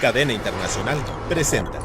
Cadena Internacional presenta.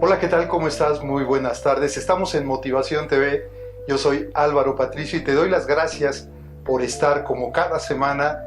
Hola, ¿qué tal? ¿Cómo estás? Muy buenas tardes. Estamos en Motivación TV. Yo soy Álvaro Patricio y te doy las gracias por estar como cada semana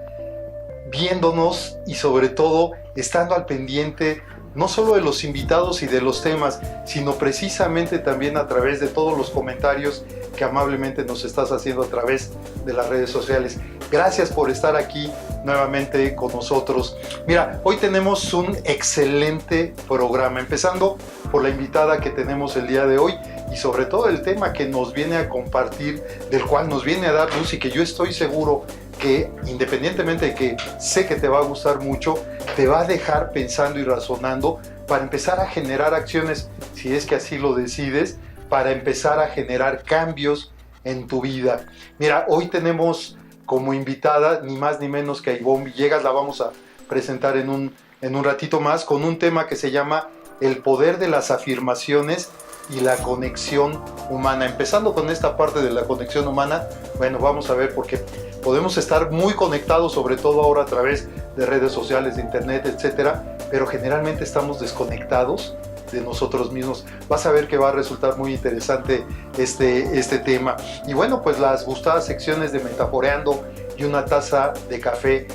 viéndonos y sobre todo estando al pendiente no solo de los invitados y de los temas, sino precisamente también a través de todos los comentarios que amablemente nos estás haciendo a través de las redes sociales. Gracias por estar aquí nuevamente con nosotros. Mira, hoy tenemos un excelente programa, empezando por la invitada que tenemos el día de hoy y sobre todo el tema que nos viene a compartir, del cual nos viene a dar luz y que yo estoy seguro que independientemente de que sé que te va a gustar mucho, te va a dejar pensando y razonando para empezar a generar acciones, si es que así lo decides, para empezar a generar cambios en tu vida. Mira, hoy tenemos como invitada ni más ni menos que a Ivonne Villegas. La vamos a presentar en un ratito más con un tema que se llama el poder de las afirmaciones y la conexión humana. Empezando con esta parte de la conexión humana, bueno, vamos a ver, porque podemos estar muy conectados, sobre todo ahora a través de redes sociales, de internet, etcétera, pero generalmente estamos desconectados de nosotros mismos. Vas a ver que va a resultar muy interesante este tema. Y bueno, pues las gustadas secciones de Metaforeando y una taza de café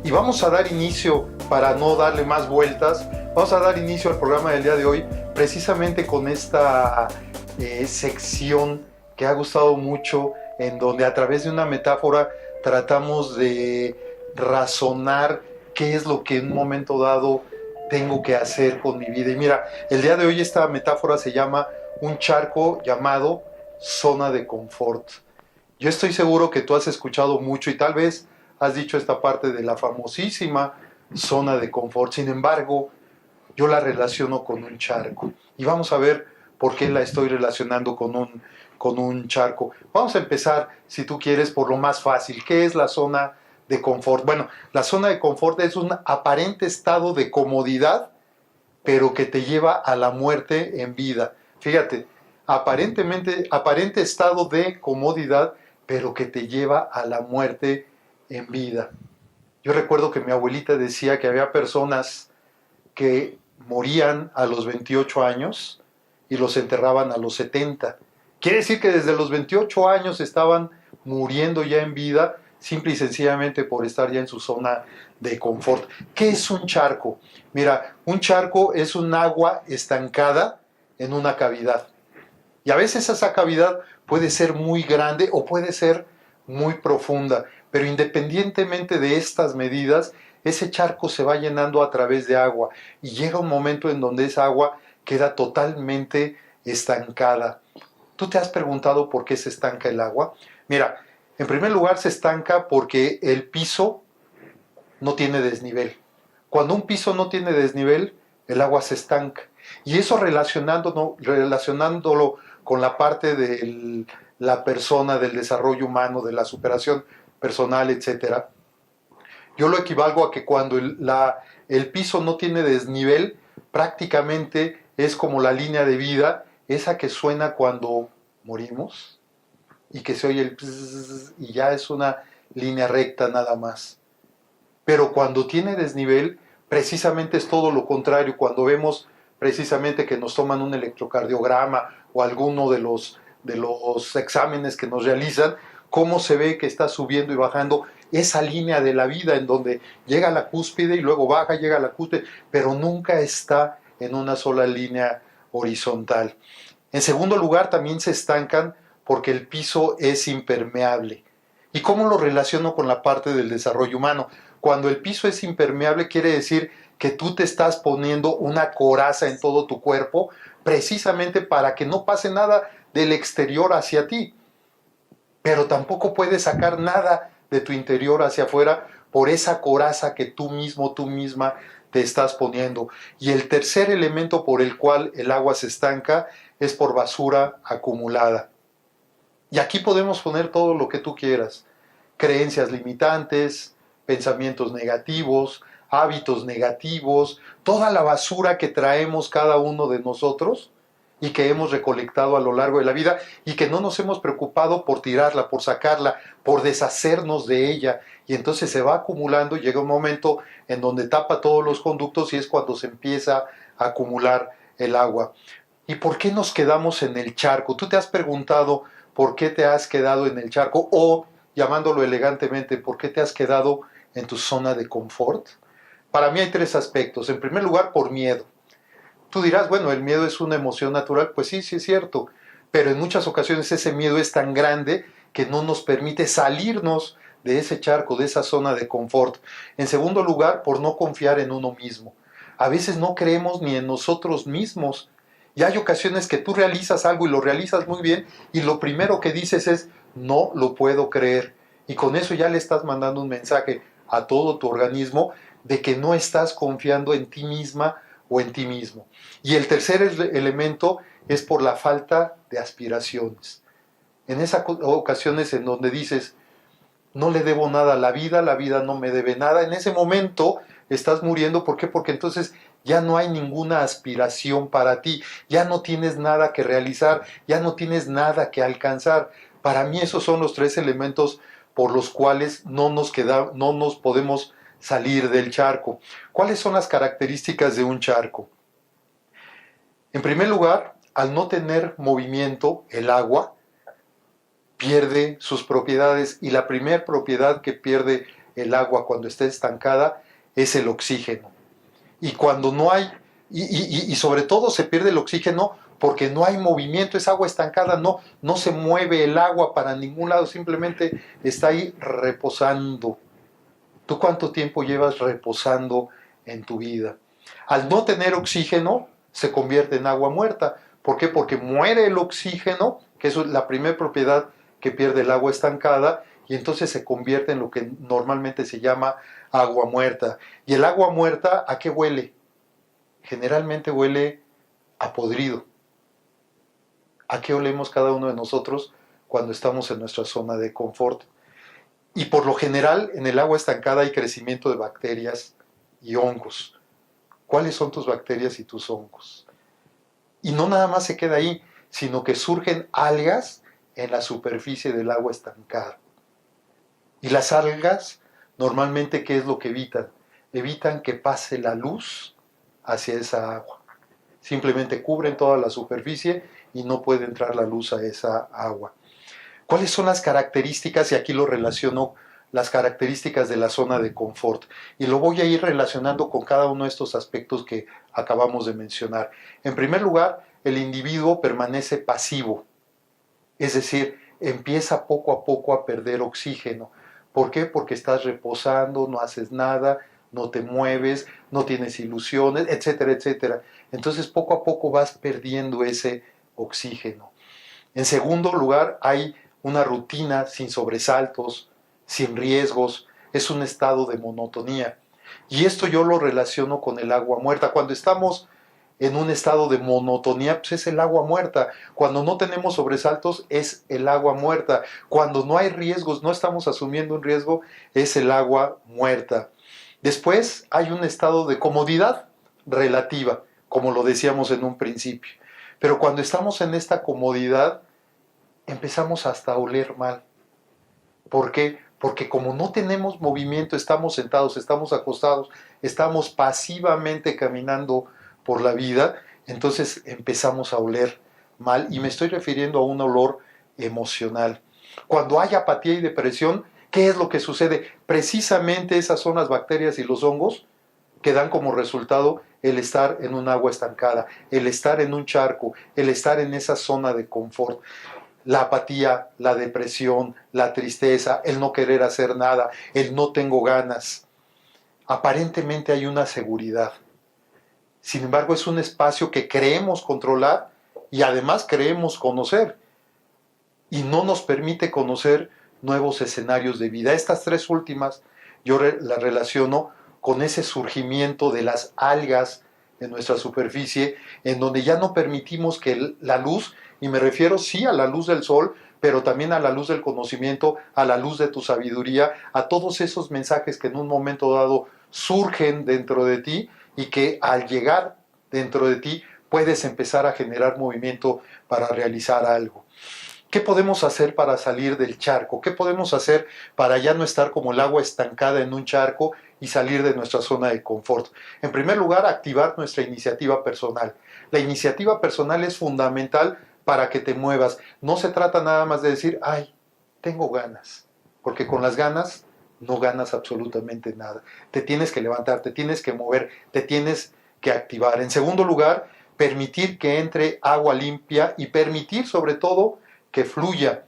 y vamos a dar inicio, para no darle más vueltas, vamos a dar inicio al programa del día de hoy precisamente con esta sección que ha gustado mucho, en donde a través de una metáfora tratamos de razonar qué es lo que en un momento dado tengo que hacer con mi vida. Y mira, el día de hoy esta metáfora se llama un charco llamado zona de confort. Yo estoy seguro que tú has escuchado mucho y tal vez has dicho esta parte de la famosísima zona de confort. Sin embargo, yo la relaciono con un charco. Y vamos a ver por qué la estoy relacionando con un charco. Vamos a empezar, si tú quieres, por lo más fácil. ¿Qué es la zona de confort? Bueno, la zona de confort es un aparente estado de comodidad, pero que te lleva a la muerte en vida. Fíjate, aparente estado de comodidad, pero que te lleva a la muerte en vida. Yo recuerdo que mi abuelita decía que había personas que morían a los 28 años y los enterraban a los 70. Quiere decir que desde los 28 años estaban muriendo ya en vida, simple y sencillamente por estar ya en su zona de confort. ¿Qué es un charco? Mira, un charco es un agua estancada en una cavidad. Y a veces esa cavidad puede ser muy grande o puede ser muy profunda, pero independientemente de estas medidas, ese charco se va llenando a través de agua y llega un momento en donde esa agua queda totalmente estancada. ¿Tú te has preguntado por qué se estanca el agua? Mira, en primer lugar se estanca porque el piso no tiene desnivel. Cuando un piso no tiene desnivel, el agua se estanca. Y eso relacionándolo con la parte de la persona, del desarrollo humano, de la superación personal, etcétera. Yo lo equivalgo a que cuando el piso no tiene desnivel, prácticamente es como la línea de vida, esa que suena cuando morimos y que se oye el pzzz, y ya es una línea recta nada más. Pero cuando tiene desnivel, precisamente es todo lo contrario. Cuando vemos precisamente que nos toman un electrocardiograma o alguno de los exámenes que nos realizan, cómo se ve que está subiendo y bajando esa línea de la vida en donde llega a la cúspide y luego baja, llega a la cúspide, pero nunca está en una sola línea horizontal. En segundo lugar, también se estancan porque el piso es impermeable. ¿Y cómo lo relaciono con la parte del desarrollo humano? Cuando el piso es impermeable, quiere decir que tú te estás poniendo una coraza en todo tu cuerpo, precisamente para que no pase nada del exterior hacia ti. Pero tampoco puedes sacar nada de tu interior hacia afuera por esa coraza que tú mismo, tú misma te estás poniendo. Y el tercer elemento por el cual el agua se estanca es por basura acumulada. Y aquí podemos poner todo lo que tú quieras. Creencias limitantes, pensamientos negativos, hábitos negativos, toda la basura que traemos cada uno de nosotros y que hemos recolectado a lo largo de la vida y que no nos hemos preocupado por tirarla, por sacarla, por deshacernos de ella. Y entonces se va acumulando y llega un momento en donde tapa todos los conductos y es cuando se empieza a acumular el agua. ¿Y por qué nos quedamos en el charco? ¿Tú te has preguntado por qué te has quedado en el charco? O, llamándolo elegantemente, ¿por qué te has quedado en tu zona de confort? Para mí hay tres aspectos. En primer lugar, por miedo. Tú dirás, bueno, el miedo es una emoción natural. Pues sí, sí es cierto. Pero en muchas ocasiones ese miedo es tan grande que no nos permite salirnos de ese charco, de esa zona de confort. En segundo lugar, por no confiar en uno mismo. A veces no creemos ni en nosotros mismos. Y hay ocasiones que tú realizas algo y lo realizas muy bien y lo primero que dices es, no lo puedo creer. Y con eso ya le estás mandando un mensaje a todo tu organismo de que no estás confiando en ti misma o en ti mismo. Y el tercer elemento es por la falta de aspiraciones. En esas ocasiones en donde dices, no le debo nada a la vida no me debe nada, en ese momento estás muriendo. ¿Por qué? Porque entonces ya no hay ninguna aspiración para ti, ya no tienes nada que realizar, ya no tienes nada que alcanzar. Para mí esos son los tres elementos por los cuales no nos podemos salir del charco. ¿Cuáles son las características de un charco? En primer lugar, al no tener movimiento, el agua pierde sus propiedades y la primera propiedad que pierde el agua cuando está estancada es el oxígeno. Y cuando no hay, y sobre todo se pierde el oxígeno porque no hay movimiento, es agua estancada, no se mueve el agua para ningún lado, simplemente está ahí reposando. ¿Tú cuánto tiempo llevas reposando en tu vida? Al no tener oxígeno, se convierte en agua muerta. ¿Por qué? Porque muere el oxígeno, que es la primera propiedad que pierde el agua estancada, y entonces se convierte en lo que normalmente se llama agua muerta. ¿Y el agua muerta a qué huele? Generalmente huele a podrido. ¿A qué olemos cada uno de nosotros cuando estamos en nuestra zona de confort? Y por lo general, en el agua estancada hay crecimiento de bacterias y hongos. ¿Cuáles son tus bacterias y tus hongos? Y no nada más se queda ahí, sino que surgen algas en la superficie del agua estancada. Y las algas, normalmente, ¿qué es lo que evitan? Evitan que pase la luz hacia esa agua. Simplemente cubren toda la superficie y no puede entrar la luz a esa agua. ¿Cuáles son las características? Y aquí lo relaciono, las características de la zona de confort. Y lo voy a ir relacionando con cada uno de estos aspectos que acabamos de mencionar. En primer lugar, el individuo permanece pasivo. Es decir, empieza poco a poco a perder oxígeno. ¿Por qué? Porque estás reposando, no haces nada, no te mueves, no tienes ilusiones, etcétera, etcétera. Entonces, poco a poco vas perdiendo ese oxígeno. En segundo lugar, hay una rutina sin sobresaltos, sin riesgos, es un estado de monotonía. Y esto yo lo relaciono con el agua muerta. Cuando estamos en un estado de monotonía, pues es el agua muerta. Cuando no tenemos sobresaltos, es el agua muerta. Cuando no hay riesgos, no estamos asumiendo un riesgo, es el agua muerta. Después hay un estado de comodidad relativa, como lo decíamos en un principio. Pero cuando estamos en esta comodidad, empezamos hasta a oler mal. ¿Por qué? Porque como no tenemos movimiento, estamos sentados, estamos acostados, estamos pasivamente caminando por la vida, entonces empezamos a oler mal. Y me estoy refiriendo a un olor emocional. Cuando hay apatía y depresión, ¿qué es lo que sucede? Precisamente esas son las bacterias y los hongos que dan como resultado el estar en un agua estancada, el estar en un charco, el estar en esa zona de confort. La apatía, la depresión, la tristeza, el no querer hacer nada, el no tengo ganas. Aparentemente hay una seguridad. Sin embargo, es un espacio que creemos controlar y además creemos conocer. Y no nos permite conocer nuevos escenarios de vida. Estas tres últimas yo las relaciono con ese surgimiento de las algas en nuestra superficie, en donde ya no permitimos que la luz, y me refiero sí a la luz del sol, pero también a la luz del conocimiento, a la luz de tu sabiduría, a todos esos mensajes que en un momento dado surgen dentro de ti y que al llegar dentro de ti puedes empezar a generar movimiento para realizar algo. ¿Qué podemos hacer para salir del charco? ¿Qué podemos hacer para ya no estar como el agua estancada en un charco y salir de nuestra zona de confort? En primer lugar, activar nuestra iniciativa personal. La iniciativa personal es fundamental para que te muevas. No se trata nada más de decir, ay, tengo ganas, porque con las ganas no ganas absolutamente nada. Te tienes que levantar, te tienes que mover, te tienes que activar. En segundo lugar, permitir que entre agua limpia y permitir sobre todo que fluya.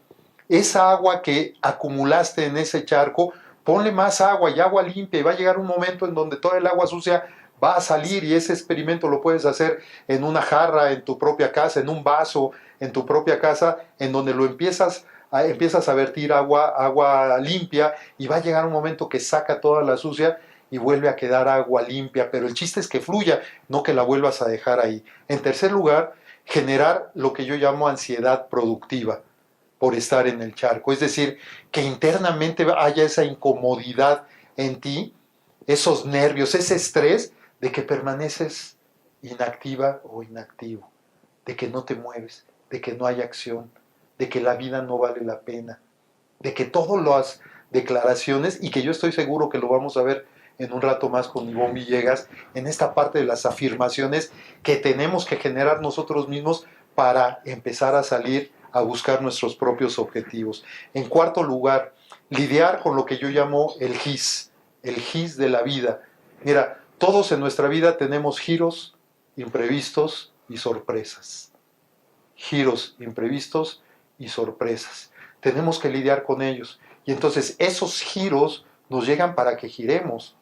Esa agua que acumulaste en ese charco, ponle más agua y agua limpia y va a llegar un momento en donde toda el agua sucia va a salir, y ese experimento lo puedes hacer en una jarra, en tu propia casa, en un vaso, en tu propia casa, en donde lo empiezas a vertir agua limpia, y va a llegar un momento que saca toda la sucia y vuelve a quedar agua limpia, pero el chiste es que fluya, no que la vuelvas a dejar ahí. En tercer lugar, generar lo que yo llamo ansiedad productiva por estar en el charco, es decir, que internamente haya esa incomodidad en ti, esos nervios, ese estrés de que permaneces inactiva o inactivo, de que no te mueves, de que no hay acción, de que la vida no vale la pena, de que todas las declaraciones, y que yo estoy seguro que lo vamos a ver en un rato más con Ivonne Villegas, en esta parte de las afirmaciones que tenemos que generar nosotros mismos para empezar a salir a buscar nuestros propios objetivos. En cuarto lugar, lidiar con lo que yo llamo el gis de la vida. Mira, todos en nuestra vida tenemos giros, imprevistos y sorpresas. Giros, imprevistos y sorpresas. Tenemos que lidiar con ellos. Y entonces esos giros nos llegan para que giremos.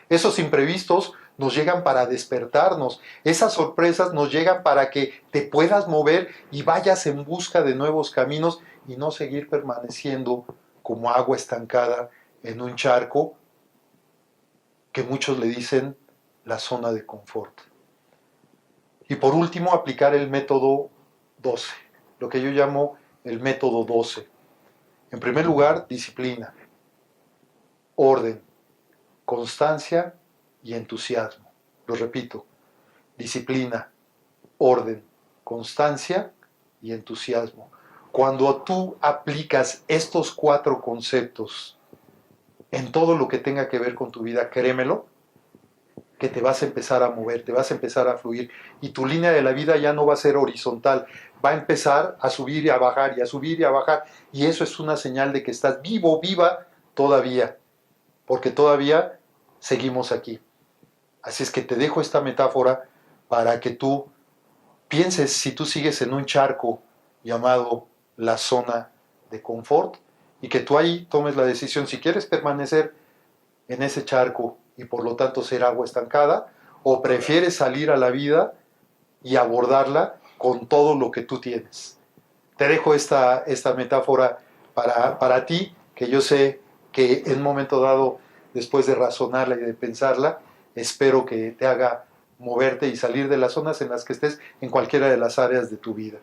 Esos imprevistos nos llegan para despertarnos. Esas sorpresas nos llegan para que te puedas mover y vayas en busca de nuevos caminos y no seguir permaneciendo como agua estancada en un charco que muchos le dicen la zona de confort. Y por último, aplicar el método 12, lo que yo llamo el método 12. En primer lugar, disciplina, orden, constancia y entusiasmo. Lo repito, disciplina, orden, constancia y entusiasmo. Cuando tú aplicas estos 4 conceptos en todo lo que tenga que ver con tu vida, créemelo, que te vas a empezar a mover, te vas a empezar a fluir, y tu línea de la vida ya no va a ser horizontal, va a empezar a subir y a bajar y a subir y a bajar, y eso es una señal de que estás vivo, viva todavía, porque todavía seguimos aquí. Así es que te dejo esta metáfora para que tú pienses si tú sigues en un charco llamado la zona de confort, y que tú ahí tomes la decisión si quieres permanecer en ese charco y por lo tanto ser agua estancada, o prefieres salir a la vida y abordarla con todo lo que tú tienes. Te dejo esta metáfora para ti, que yo sé que en un momento dado, después de razonarla y de pensarla, espero que te haga moverte y salir de las zonas en las que estés en cualquiera de las áreas de tu vida.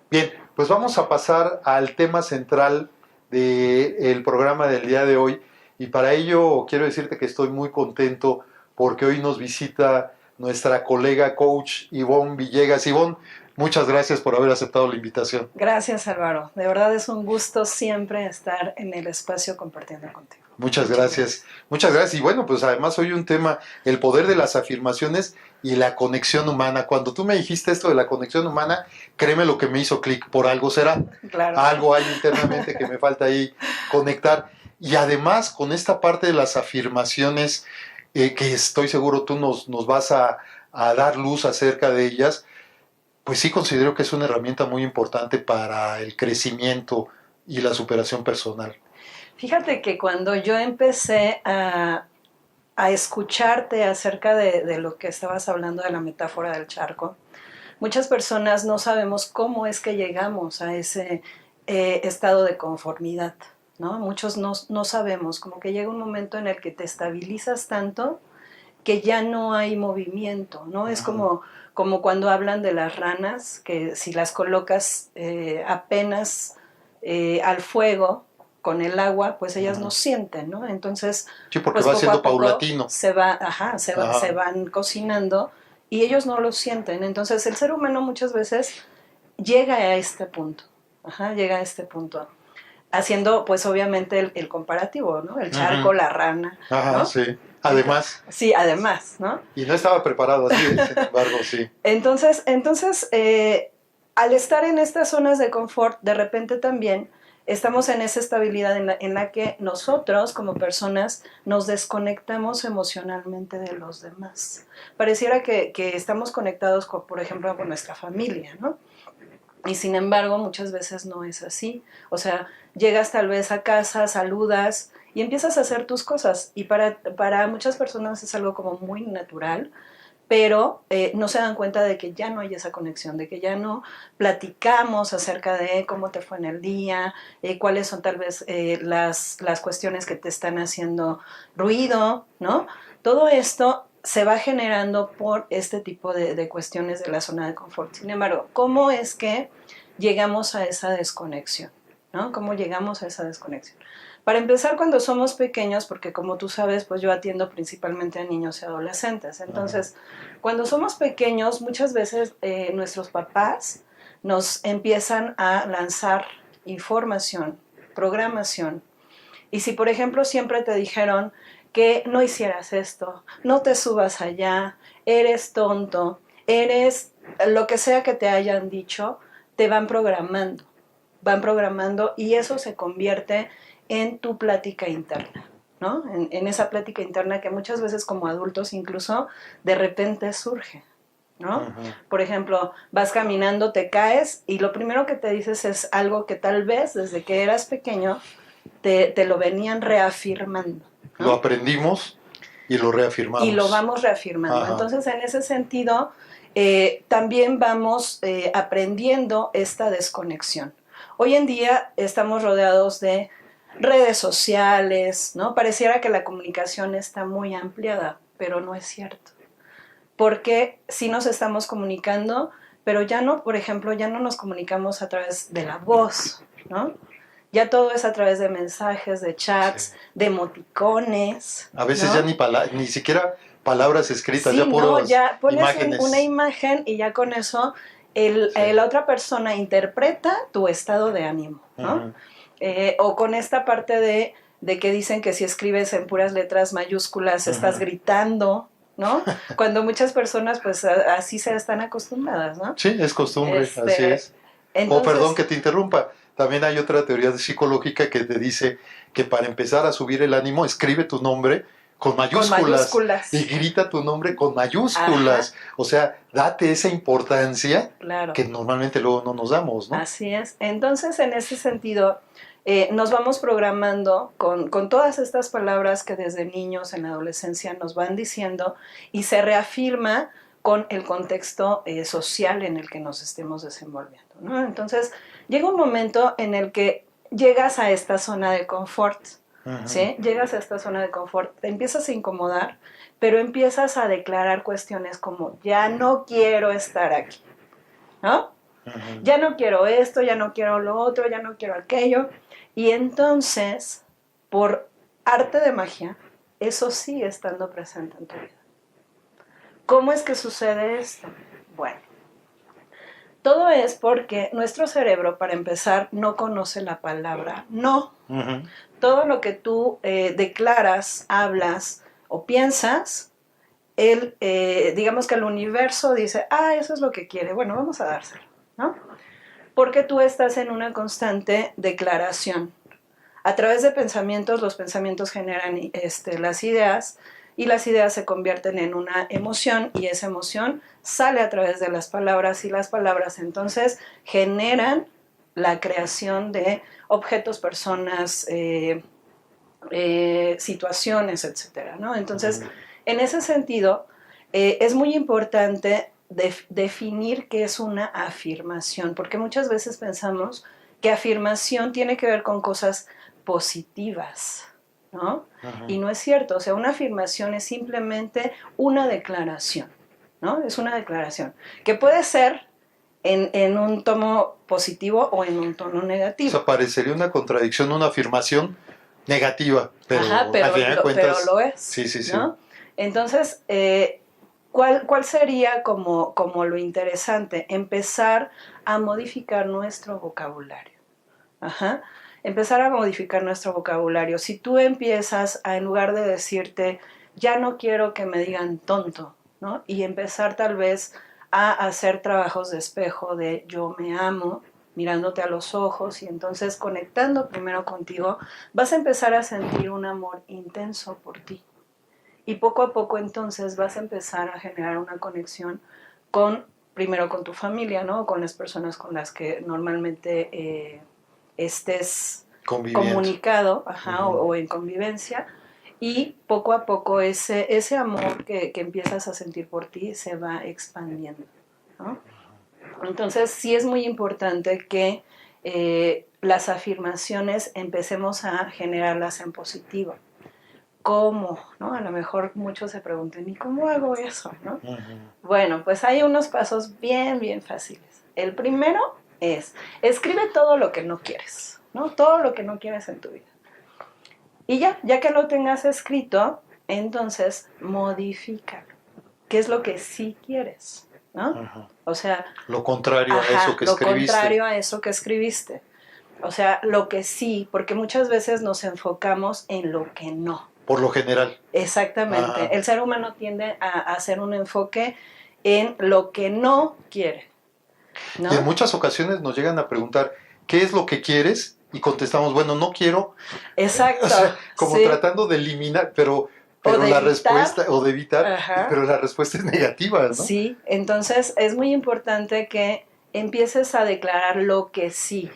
Bien, pues vamos a pasar al tema central del programa del día de hoy, y para ello quiero decirte que estoy muy contento porque hoy nos visita nuestra colega coach Ivonne Villegas. Ivonne, muchas gracias por haber aceptado la invitación. Gracias, Álvaro. De verdad es un gusto siempre estar en el espacio compartiendo contigo. Muchas gracias. Muchas gracias. Y bueno, pues además hoy un tema, el poder de las afirmaciones y la conexión humana. Cuando tú me dijiste esto de la conexión humana, créeme lo que me hizo clic, por algo será. Claro. Algo hay internamente que me falta ahí conectar. Y además con esta parte de las afirmaciones, que estoy seguro tú nos vas a dar luz acerca de ellas, pues sí considero que es una herramienta muy importante para el crecimiento y la superación personal. Fíjate que cuando yo empecé a escucharte acerca de lo que estabas hablando de la metáfora del charco, muchas personas no sabemos cómo es que llegamos a ese estado de conformidad, ¿no? Muchos no sabemos, como que llega un momento en el que te estabilizas tanto que ya no hay movimiento, ¿no? Es como cuando hablan de las ranas, que si las colocas apenas al fuego con el agua, pues ellas no sienten, ¿no? Entonces, Sí, porque pues va poco siendo a poco paulatino. se van cocinando y ellos no lo sienten. Entonces, el ser humano muchas veces llega a este punto, llega a este punto, haciendo pues obviamente el comparativo, ¿no? El charco, la rana, Ajá, ¿no? sí. Además. Sí, además, ¿no? Y no estaba preparado así, sin embargo, sí. Entonces al estar en estas zonas de confort, de repente también estamos en esa estabilidad en la que nosotros como personas nos desconectamos emocionalmente de los demás. Pareciera que estamos conectados, por ejemplo, con nuestra familia, ¿no? Y sin embargo, muchas veces no es así. O sea, llegas tal vez a casa, saludas y empiezas a hacer tus cosas. Y para muchas personas es algo como muy natural, pero no se dan cuenta de que ya no hay esa conexión, de que ya no platicamos acerca de cómo te fue en el día, cuáles son tal vez las cuestiones que te están haciendo ruido, ¿no? Todo esto se va generando por este tipo de cuestiones de la zona de confort. Sin embargo, ¿cómo es que llegamos a esa desconexión? ¿No? ¿Cómo llegamos a esa desconexión? Para empezar, cuando somos pequeños, porque como tú sabes, pues yo atiendo principalmente a niños y adolescentes. Entonces, cuando somos pequeños, muchas veces nuestros papás nos empiezan a lanzar información, programación. Y si, por ejemplo, siempre te dijeron que no hicieras esto, no te subas allá, eres tonto, eres lo que sea que te hayan dicho, te van programando y eso se convierte en tu plática interna, ¿no? En esa plática interna que muchas veces como adultos incluso de repente surge, ¿no? Por ejemplo, vas caminando, te caes y lo primero que te dices es algo que tal vez desde que eras pequeño te lo venían reafirmando, ¿no? Lo aprendimos y lo reafirmamos. Y lo vamos reafirmando. Entonces, en ese sentido, también vamos aprendiendo esta desconexión. Hoy en día estamos rodeados de redes sociales, ¿no? Pareciera que la comunicación está muy ampliada, pero no es cierto. Porque sí nos estamos comunicando, pero ya no, por ejemplo, ya no nos comunicamos a través de la voz, ¿no? Ya todo es a través de mensajes, de chats, de emoticones. A veces ¿no? ya ni siquiera palabras escritas, Sí, ya puras ya pones imágenes. una imagen y ya con eso la otra persona interpreta tu estado de ánimo, ¿no? O con esta parte de que dicen que si escribes en puras letras mayúsculas estás gritando, ¿no? Cuando muchas personas pues así se están acostumbradas, ¿no? Sí, es costumbre, así es. Entonces, Perdón que te interrumpa, también hay otra teoría psicológica que te dice que para empezar a subir el ánimo, escribe tu nombre con mayúsculas. Y grita tu nombre con mayúsculas. Ajá. O sea, date esa importancia que normalmente luego no nos damos, ¿no? Así es. Entonces, en ese sentido, nos vamos programando con todas estas palabras que desde niños en la adolescencia nos van diciendo y se reafirma con el contexto social en el que nos estemos desenvolviendo, ¿no? Entonces, llega un momento en el que llegas a esta zona de confort, ¿sí? Llegas a esta zona de confort, te empiezas a incomodar, pero empiezas a declarar cuestiones como, ya no quiero estar aquí, ¿no? Ya no quiero esto, ya no quiero lo otro, ya no quiero aquello. Y entonces, por arte de magia, eso sigue estando presente en tu vida. ¿Cómo es que sucede esto? Bueno, todo es porque nuestro cerebro, para empezar, no conoce la palabra no. Todo lo que tú declaras, hablas o piensas, digamos que el universo dice, eso es lo que quiere, bueno, vamos a dárselo, ¿no? Porque tú estás en una constante declaración. A través de pensamientos, los pensamientos generan las ideas y las ideas se convierten en una emoción y esa emoción sale a través de las palabras y las palabras entonces generan la creación de objetos, personas, situaciones, etcétera, ¿no? Entonces, en ese sentido, es muy importante definir qué es una afirmación, porque muchas veces pensamos que afirmación tiene que ver con cosas positivas, ¿no? Ajá. Y no es cierto, o sea, una afirmación es simplemente una declaración, ¿no? Es una declaración que puede ser en un tono positivo o en un tono O negativo. sea, parecería una contradicción, una afirmación negativa, pero Ajá, al final de pero cuentas... lo es, Sí, sí, sí. ¿no? Entonces, ¿cuál sería como lo interesante? Empezar a modificar nuestro vocabulario. Ajá. Empezar a modificar nuestro vocabulario. Si tú empiezas a, en lugar de decirte, ya no quiero que me digan tonto, ¿no? Y empezar tal vez a hacer trabajos de espejo de yo me amo, mirándote a los ojos y entonces conectando primero contigo, vas a empezar a sentir un amor intenso por ti. Y poco a poco entonces vas a empezar a generar una conexión primero con tu familia, ¿no? Con las personas con las que normalmente estés comunicado, o en convivencia, y poco a poco ese amor que empiezas a sentir por ti se va expandiendo, ¿no? Entonces sí es muy importante que las afirmaciones empecemos a generarlas en positivo. ¿Cómo? ¿No? A lo mejor muchos se preguntan, ¿y cómo hago eso? ¿No? Bueno, pues hay unos pasos bien, bien fáciles. El primero es, escribe todo lo que no quieres, ¿no? Todo lo que no quieres en tu vida. Y ya que lo tengas escrito, entonces modifícalo. ¿Qué es lo que sí quieres? ¿No? O sea, lo contrario a eso que escribiste. Lo contrario a eso que escribiste. O sea, lo que sí, porque muchas veces nos enfocamos en lo que no. Por lo general. Exactamente. Ajá. El ser humano tiende a hacer un enfoque en lo que no quiere, ¿no? Y en muchas ocasiones nos llegan a preguntar, ¿qué es lo que quieres? Y contestamos, bueno, no quiero. Exacto. O sea, como sí. tratando de eliminar, pero de la evitar, respuesta, o de evitar, ajá, pero la respuesta es negativa, ¿no? Sí, entonces es muy importante que empieces a declarar lo que sí.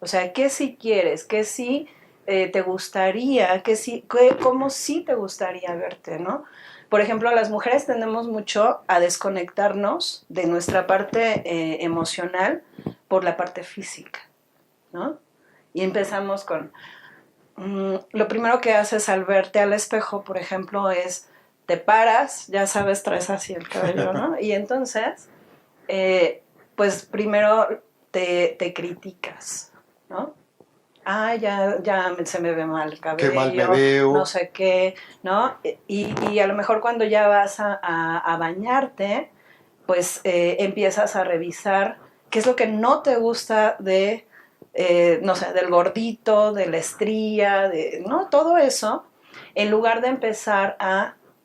O sea, ¿qué sí quieres? ¿Qué sí te gustaría? ¿Cómo sí te gustaría verte, no? Por ejemplo, las mujeres tendemos mucho a desconectarnos de nuestra parte emocional por la parte física, ¿no? Y empezamos con... lo primero que haces al verte al espejo, por ejemplo, es te paras, ya sabes, traes así el cabello, ¿no? Y entonces, pues primero te criticas, ¿no? Ya se me ve mal el cabello, qué mal me veo, no sé qué, ¿no? Y a lo mejor cuando ya vas a bañarte, pues empiezas a revisar qué es lo que no te gusta de, no sé, del gordito, de la estría, ¿no? Todo eso, en lugar de empezar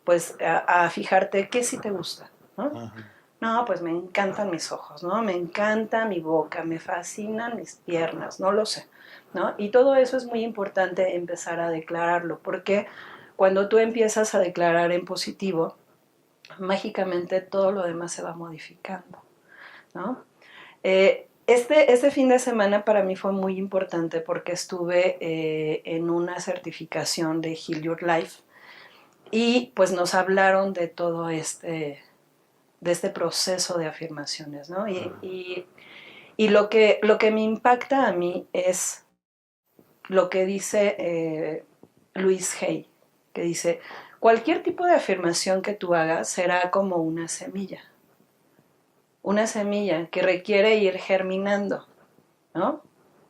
pues, a fijarte qué sí te gusta, ¿no? Ajá. No, pues me encantan mis ojos, ¿no? Me encanta mi boca, me fascinan mis piernas, no lo sé, ¿no? Y todo eso es muy importante empezar a declararlo, porque cuando tú empiezas a declarar en positivo, mágicamente todo lo demás se va modificando, ¿no? Este fin de semana para mí fue muy importante porque estuve en una certificación de Heal Your Life y pues nos hablaron de todo de este proceso de afirmaciones, ¿no? Y lo que me impacta a mí es lo que dice Louise Hay, que dice, cualquier tipo de afirmación que tú hagas será como una semilla que requiere ir germinando, ¿no?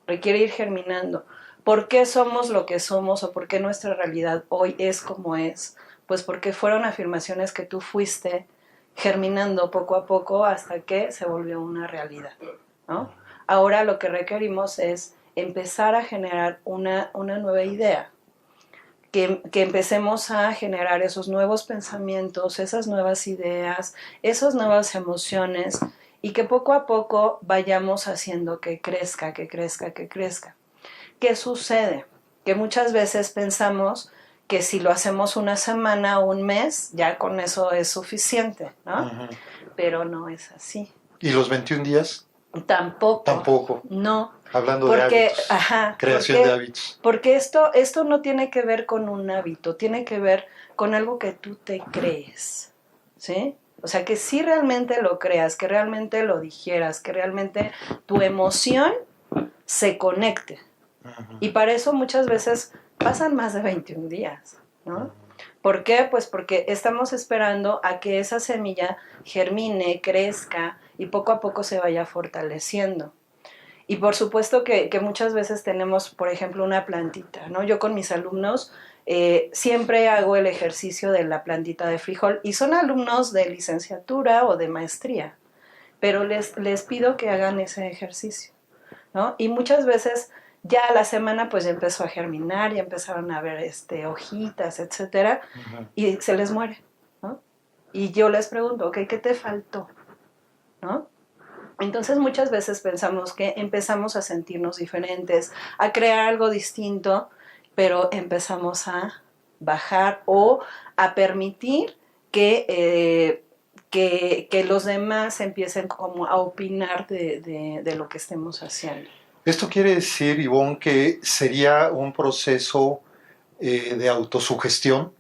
Requiere ir germinando. ¿Por qué somos lo que somos o por qué nuestra realidad hoy es como es? Pues porque fueron afirmaciones que tú fuiste germinando poco a poco hasta que se volvió una realidad, ¿no? Ahora lo que requerimos es empezar a generar una nueva idea, que empecemos a generar esos nuevos pensamientos, esas nuevas ideas, esas nuevas emociones y que poco a poco vayamos haciendo que crezca, que crezca, que crezca. ¿Qué sucede? Que muchas veces pensamos que si lo hacemos una semana o un mes, ya con eso es suficiente, ¿no? Ajá. Pero no es así. ¿Y los 21 días? Tampoco. Tampoco. No. Hablando de hábitos. Creación de hábitos. Porque esto no tiene que ver con un hábito, tiene que ver con algo que tú te crees, ¿sí? O sea, que sí realmente lo creas, que realmente lo digieras, que realmente tu emoción se conecte. Ajá. Y para eso muchas veces pasan más de 21 días, ¿no? ¿Por qué? Pues porque estamos esperando a que esa semilla germine, crezca y poco a poco se vaya fortaleciendo. Y por supuesto que muchas veces tenemos, por ejemplo, una plantita, ¿no? Yo con mis alumnos siempre hago el ejercicio de la plantita de frijol y son alumnos de licenciatura o de maestría, pero les pido que hagan ese ejercicio, ¿no? Y muchas veces ya a la semana pues ya empezó a germinar, ya empezaron a ver hojitas, etcétera, y se les muere, ¿no? Y yo les pregunto, ok, ¿qué te faltó? ¿No? Entonces muchas veces pensamos que empezamos a sentirnos diferentes, a crear algo distinto, pero empezamos a bajar o a permitir que los demás empiecen como a opinar de lo que estemos haciendo. Esto quiere decir, Ivonne, que sería un proceso de autosugestión,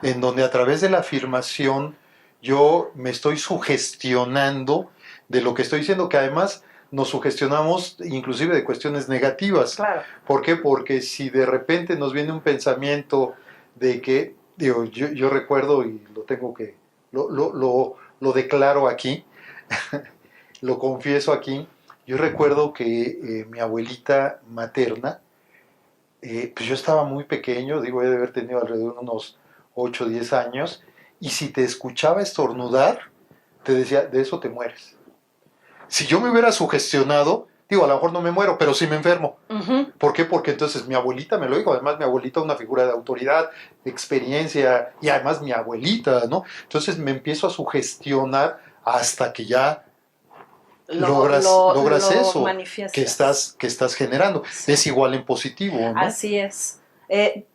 en donde a través de la afirmación yo me estoy sugestionando de lo que estoy diciendo, que además nos sugestionamos inclusive de cuestiones negativas. Claro. ¿Por qué? Porque si de repente nos viene un pensamiento de que, digo, yo recuerdo y lo tengo que, lo declaro aquí, lo confieso aquí, yo recuerdo que mi abuelita materna, pues yo estaba muy pequeño, digo, he de haber tenido alrededor de unos 8 o 10 años, y si te escuchaba estornudar, te decía, de eso te mueres. Si yo me hubiera sugestionado, digo, a lo mejor no me muero, pero sí me enfermo. Uh-huh. ¿Por qué? Porque entonces mi abuelita me lo dijo, además mi abuelita es una figura de autoridad, de experiencia, y además mi abuelita, ¿no? Entonces me empiezo a sugestionar hasta que ya logras eso que estás generando. Sí. Es igual en positivo, ¿no? Así es.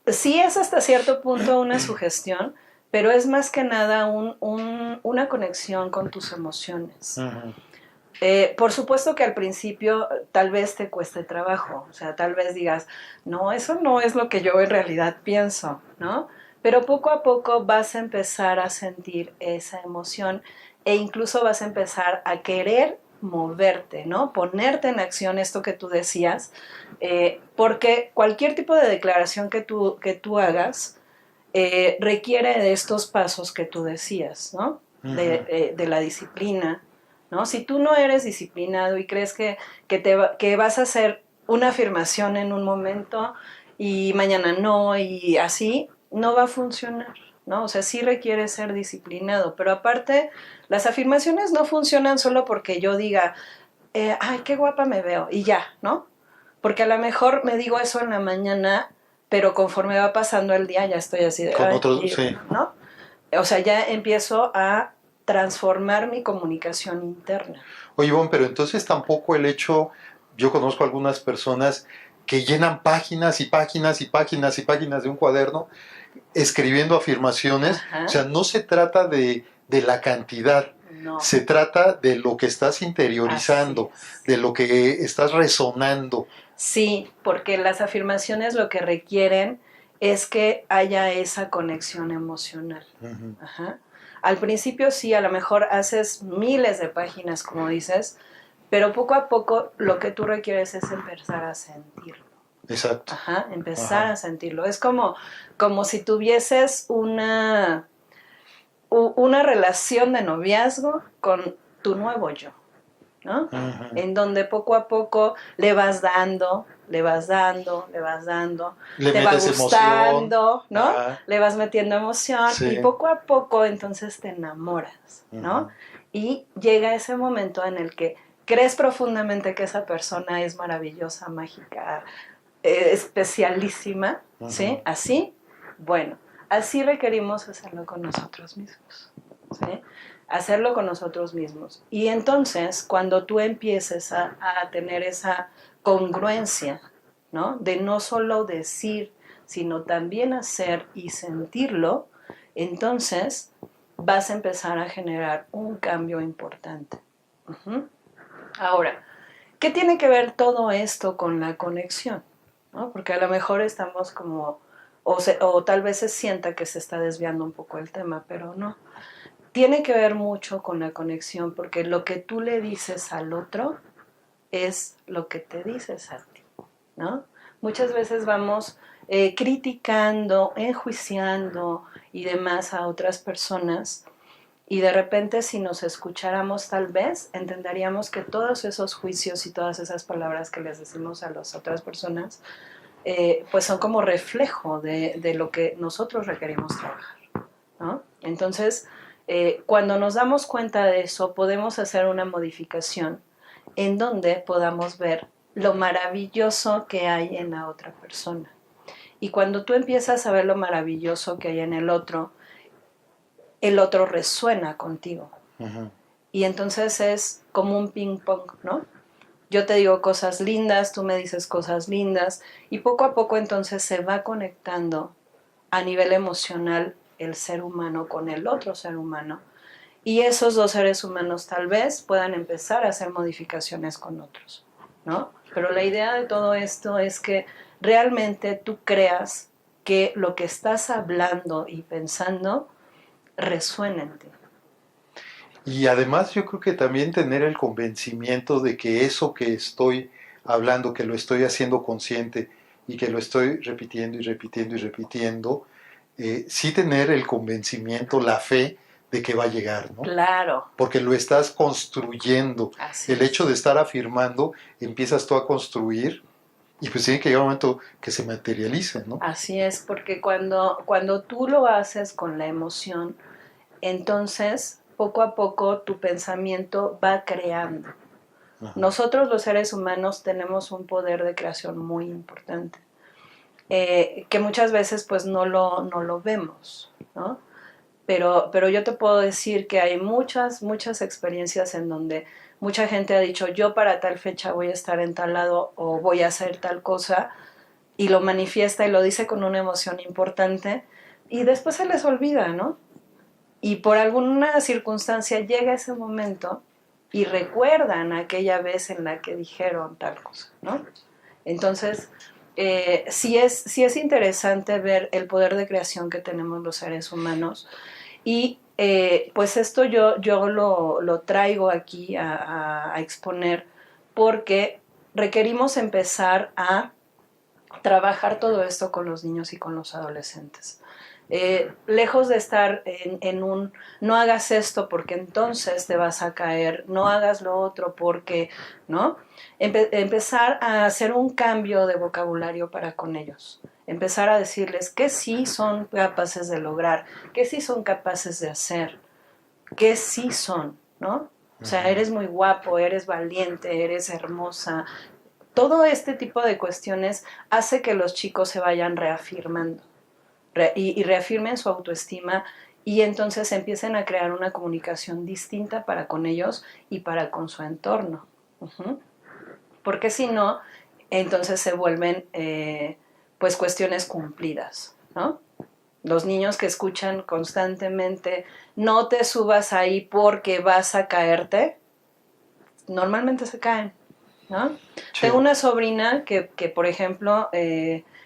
Sí es hasta cierto punto una sugestión, pero es más que nada una conexión con tus emociones. Uh-huh. Por supuesto que al principio tal vez te cueste trabajo, o sea, tal vez digas, no, eso no es lo que yo en realidad pienso, ¿no? Pero poco a poco vas a empezar a sentir esa emoción e incluso vas a empezar a querer moverte, ¿no? Ponerte en acción, esto que tú decías, porque cualquier tipo de declaración que tú hagas requiere de estos pasos que tú decías, ¿no? Uh-huh. De la disciplina, ¿no? Si tú no eres disciplinado y crees que vas a hacer una afirmación en un momento y mañana no y así, no va a funcionar, ¿no? O sea, sí requiere ser disciplinado, pero aparte, las afirmaciones no funcionan solo porque yo diga, ay, qué guapa me veo y ya, ¿no? Porque a lo mejor me digo eso en la mañana, pero conforme va pasando el día ya estoy así de, con ay, otros, sí. ¿no? O sea, ya empiezo a transformar mi comunicación interna. Oye, Ivonne, pero entonces tampoco el hecho, yo conozco algunas personas que llenan páginas y páginas y páginas y páginas de un cuaderno escribiendo afirmaciones. Ajá. O sea, no se trata de la cantidad, No. se trata de lo que estás interiorizando, de lo que estás resonando. Sí, porque las afirmaciones lo que requieren es que haya esa conexión emocional. Uh-huh. Ajá. Al principio sí, a lo mejor haces miles de páginas, como dices, pero poco a poco lo que tú requieres es empezar a sentirlo. Exacto. Ajá, empezar a sentirlo. Es como si tuvieses una relación de noviazgo con tu nuevo yo, ¿no? Uh-huh. En donde poco a poco le vas dando, te va gustando, ¿no? Uh-huh. Le vas metiendo emoción, sí. Y poco a poco entonces te enamoras, ¿no? Uh-huh. Y llega ese momento en el que crees profundamente que esa persona es maravillosa, mágica, especialísima, uh-huh. ¿Sí? Así, bueno, así requerimos hacerlo con nosotros mismos, ¿sí? Hacerlo con nosotros mismos. Y entonces, cuando tú empieces a tener esa congruencia, ¿no? De no solo decir, sino también hacer y sentirlo, entonces vas a empezar a generar un cambio importante. Uh-huh. Ahora, ¿qué tiene que ver todo esto con la conexión? ¿No? Porque a lo mejor estamos como, o tal vez se sienta que se está desviando un poco el tema, pero no. Tiene que ver mucho con la conexión, porque lo que tú le dices al otro es lo que te dices a ti, ¿no? Muchas veces vamos criticando, enjuiciando y demás a otras personas, y de repente si nos escucháramos tal vez entenderíamos que todos esos juicios y todas esas palabras que les decimos a las otras personas pues son como reflejo de lo que nosotros requerimos trabajar, ¿no? Entonces, cuando nos damos cuenta de eso, podemos hacer una modificación en donde podamos ver lo maravilloso que hay en la otra persona. Y cuando tú empiezas a ver lo maravilloso que hay en el otro resuena contigo. Uh-huh. Y entonces es como un ping pong, ¿no? Yo te digo cosas lindas, tú me dices cosas lindas, y poco a poco entonces se va conectando a nivel emocional el ser humano con el otro ser humano, y esos dos seres humanos tal vez puedan empezar a hacer modificaciones con otros, ¿no? Pero la idea de todo esto es que realmente tú creas que lo que estás hablando y pensando resuena en ti. Y además yo creo que también tener el convencimiento de que eso que estoy hablando, que lo estoy haciendo consciente y que lo estoy repitiendo y repitiendo y repitiendo, sí tener el convencimiento, la fe de que va a llegar, ¿no? Claro. Porque lo estás construyendo. Así el hecho de estar afirmando, empiezas tú a construir y pues tiene que llegar un momento que se materialice, ¿no? Así es, porque cuando tú lo haces con la emoción, entonces poco a poco tu pensamiento va creando. Ajá. Nosotros los seres humanos tenemos un poder de creación muy importante, que muchas veces pues no lo vemos, ¿no? Pero yo te puedo decir que hay muchas experiencias en donde mucha gente ha dicho, yo para tal fecha voy a estar en tal lado o voy a hacer tal cosa, y lo manifiesta y lo dice con una emoción importante, y después se les olvida, ¿no? Y por alguna circunstancia llega ese momento y recuerdan aquella vez en la que dijeron tal cosa, ¿no? Entonces, sí es interesante ver el poder de creación que tenemos los seres humanos, y pues esto yo lo traigo aquí a exponer porque requerimos empezar a trabajar todo esto con los niños y con los adolescentes. Lejos de estar en un no hagas esto porque entonces te vas a caer, no hagas lo otro porque, ¿no? Empezar a hacer un cambio de vocabulario para con ellos. Empezar a decirles que sí son capaces de lograr, que sí son capaces de hacer, que sí son, ¿no? O sea, eres muy guapo, eres valiente, eres hermosa. Todo este tipo de cuestiones hace que los chicos se vayan reafirmando y reafirmen su autoestima, y entonces empiecen a crear una comunicación distinta para con ellos y para con su entorno. Uh-huh. Porque si no, entonces se vuelven pues cuestiones cumplidas, ¿no? Los niños que escuchan constantemente, no te subas ahí porque vas a caerte, normalmente se caen, ¿no? Sí. Tengo una sobrina que por ejemplo,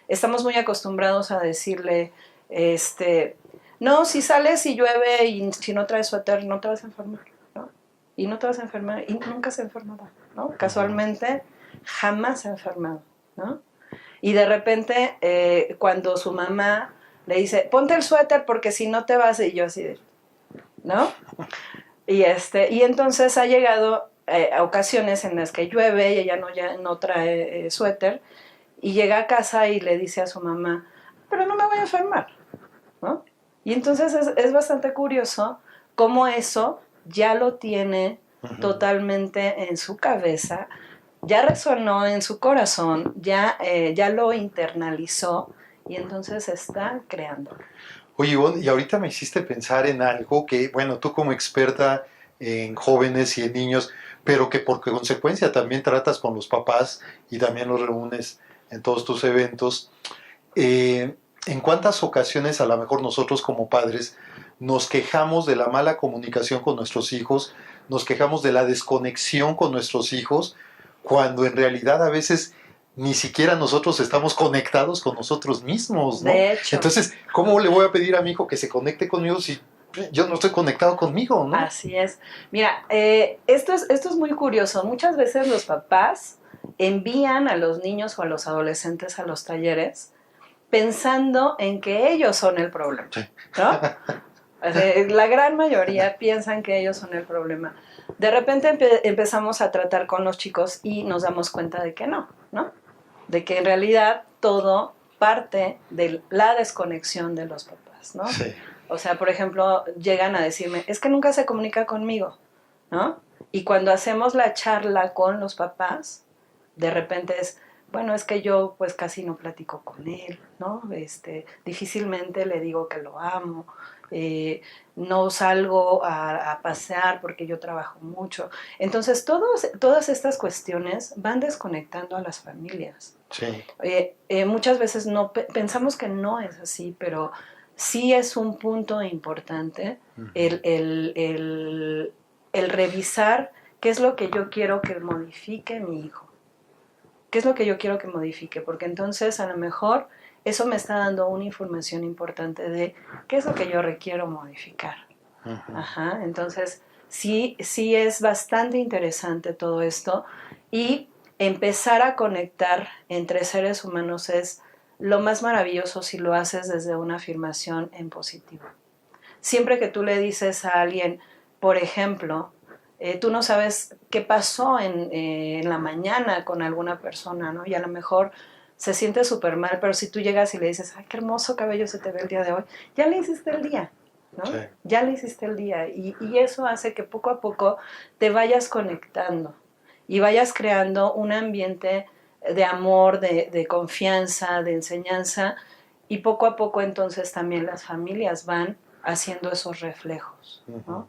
estamos muy acostumbrados a decirle, no, si sales y llueve y si no traes suéter, no te vas a enfermar, ¿no? Y no te vas a enfermar, y nunca se ha enfermado, ¿no? Casualmente, jamás se ha enfermado, ¿no? Y de repente, cuando su mamá le dice, ponte el suéter porque si no te vas, y yo así, ¿no? Y entonces ha llegado a ocasiones en las que llueve y ella no trae suéter, y llega a casa y le dice a su mamá, pero no me voy a enfermar, ¿no? Y entonces es bastante curioso cómo eso ya lo tiene totalmente en su cabeza, ya resonó en su corazón, ya lo internalizó, y entonces está creando. Oye, Ivonne, y ahorita me hiciste pensar en algo que, bueno, tú como experta en jóvenes y en niños, pero que por consecuencia también tratas con los papás y también los reúnes en todos tus eventos. ¿En cuántas ocasiones a lo mejor nosotros como padres nos quejamos de la mala comunicación con nuestros hijos, nos quejamos de la desconexión con nuestros hijos, cuando en realidad a veces ni siquiera nosotros estamos conectados con nosotros mismos, ¿no? De hecho. Entonces, ¿cómo le voy a pedir a mi hijo que se conecte conmigo si yo no estoy conectado conmigo, ¿no? Así es. Mira, esto es muy curioso. Muchas veces los papás envían a los niños o a los adolescentes a los talleres pensando en que ellos son el problema, ¿no? O sea, la gran mayoría piensan que ellos son el problema. De repente empezamos a tratar con los chicos y nos damos cuenta de que no, ¿no? De que en realidad todo parte de la desconexión de los papás, ¿no? Sí. O sea, por ejemplo, llegan a decirme, es que nunca se comunica conmigo, ¿no? Y cuando hacemos la charla con los papás, de repente es, bueno, es que yo pues casi no platico con él, ¿no? Difícilmente le digo que lo amo, no salgo a pasear porque yo trabajo mucho. Entonces, todas estas cuestiones van desconectando a las familias. Sí. Muchas veces no pensamos que no es así, pero sí es un punto importante el revisar qué es lo que yo quiero que modifique mi hijo. ¿Qué es lo que yo quiero que modifique? Porque entonces a lo mejor eso me está dando una información importante de qué es lo que yo requiero modificar. Ajá, entonces sí es bastante interesante todo esto y empezar a conectar entre seres humanos es lo más maravilloso si lo haces desde una afirmación en positivo. Siempre que tú le dices a alguien, por ejemplo, tú no sabes qué pasó en la mañana con alguna persona, ¿no? Y a lo mejor se siente súper mal, pero si tú llegas y le dices, ay, qué hermoso cabello se te ve el día de hoy, ya le hiciste el día, ¿no? Sí. Ya le hiciste el día. Y eso hace que poco a poco te vayas conectando y vayas creando un ambiente de amor, de confianza, de enseñanza, y poco a poco entonces también las familias van haciendo esos reflejos, ¿no?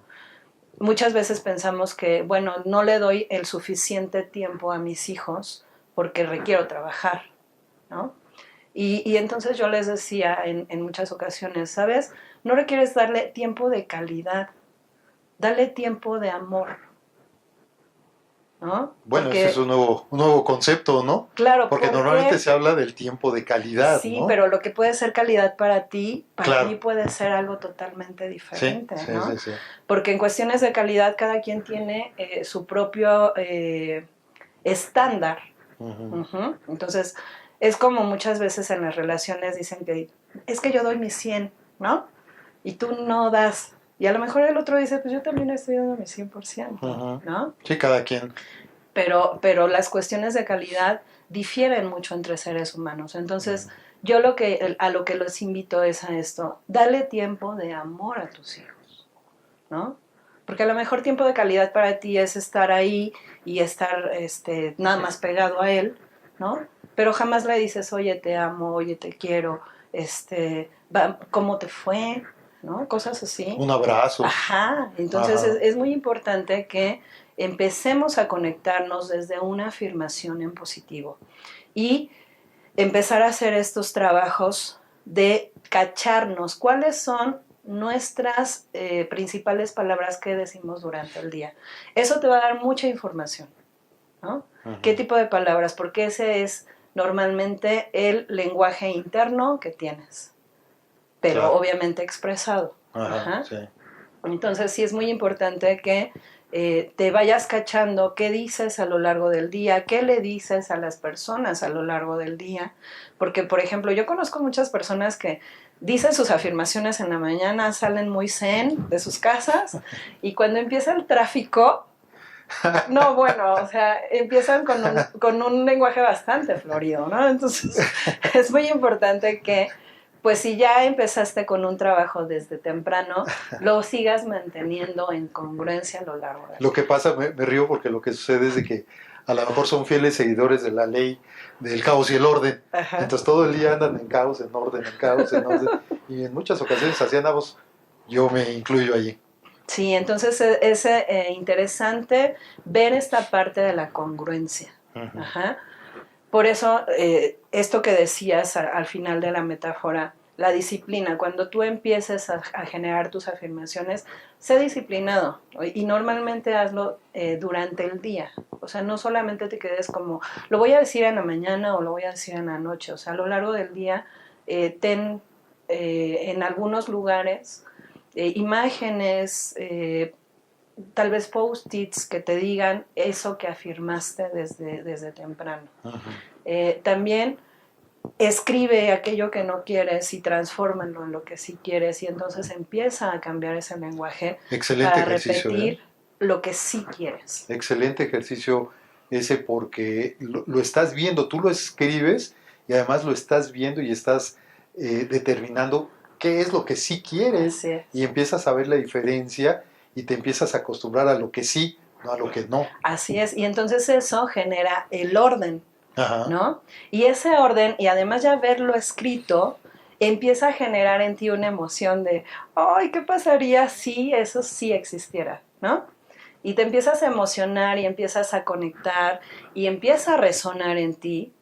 Muchas veces pensamos que, bueno, no le doy el suficiente tiempo a mis hijos porque requiero trabajar, ¿no? Y entonces yo les decía en muchas ocasiones, ¿sabes? No requieres darle tiempo de calidad, dale tiempo de amor, ¿no? Bueno, porque, ese es un nuevo concepto, ¿no? Claro, porque normalmente se habla del tiempo de calidad, sí, ¿no? pero lo que puede ser calidad para ti, claro. mí puede ser algo totalmente diferente, sí, ¿no? Sí. Porque en cuestiones de calidad cada quien tiene su propio estándar. Entonces, es como muchas veces en las relaciones dicen que es que yo doy mi 100, ¿no? Y tú no das. Y a lo mejor el otro dice, pues yo también estoy dando mi 100%, ¿no? Sí, cada quien. Pero las cuestiones de calidad difieren mucho entre seres humanos. Entonces, yo a lo que los invito es a esto, dale tiempo de amor a tus hijos, ¿no? Porque a lo mejor tiempo de calidad para ti es estar ahí y estar nada más pegado a él, ¿no? Pero jamás le dices, oye, te amo, oye, te quiero, ¿cómo te fue? ¿No? Cosas así. Un abrazo. Ajá, entonces es muy importante que empecemos a conectarnos desde una afirmación en positivo y empezar a hacer estos trabajos de cacharnos cuáles son nuestras principales palabras que decimos durante el día. Eso te va a dar mucha información, ¿no? ¿Qué tipo de palabras? Porque ese es normalmente el lenguaje interno que tienes, pero obviamente expresado. Sí. Entonces sí es muy importante que te vayas cachando qué dices a lo largo del día, qué le dices a las personas a lo largo del día, porque por ejemplo yo conozco muchas personas que dicen sus afirmaciones en la mañana, salen muy zen de sus casas y cuando empieza el tráfico, no, bueno, o sea, empiezan con un lenguaje bastante florido, ¿no? Entonces es muy importante que pues si ya empezaste con un trabajo desde temprano, lo sigas manteniendo en congruencia a lo largo del Lo que pasa, me río porque lo que sucede es de que a lo mejor son fieles seguidores de la ley del caos y el orden. Ajá. Entonces todo el día andan en caos, en orden, en caos, en orden. Y en muchas ocasiones así andamos, yo me incluyo allí. Sí, entonces es interesante ver esta parte de la congruencia. Ajá. Por eso, esto que decías al final de la metáfora, la disciplina, cuando tú empieces a generar tus afirmaciones, sé disciplinado y normalmente hazlo durante el día. O sea, no solamente te quedes como, lo voy a decir en la mañana o lo voy a decir en la noche. O sea, a lo largo del día, ten en algunos lugares imágenes, tal vez post-its que te digan eso que afirmaste desde temprano. También escribe aquello que no quieres y transfórmalo en lo que sí quieres, y entonces empieza a cambiar ese lenguaje Excelente para ejercicio, repetir lo que sí quieres. Excelente ejercicio ese, porque lo estás viendo, tú lo escribes y además lo estás viendo y estás determinando qué es lo que sí quieres. Así es. Y empiezas a ver la diferencia y te empiezas a acostumbrar a lo que sí, no a lo que no. Así es, y entonces eso genera el orden, Ajá. ¿no? Y ese orden, y además ya verlo escrito, empieza a generar en ti una emoción de, ¡ay, qué pasaría si eso sí existiera!, ¿no? Y te empiezas a emocionar y empiezas a conectar y empieza a resonar en ti,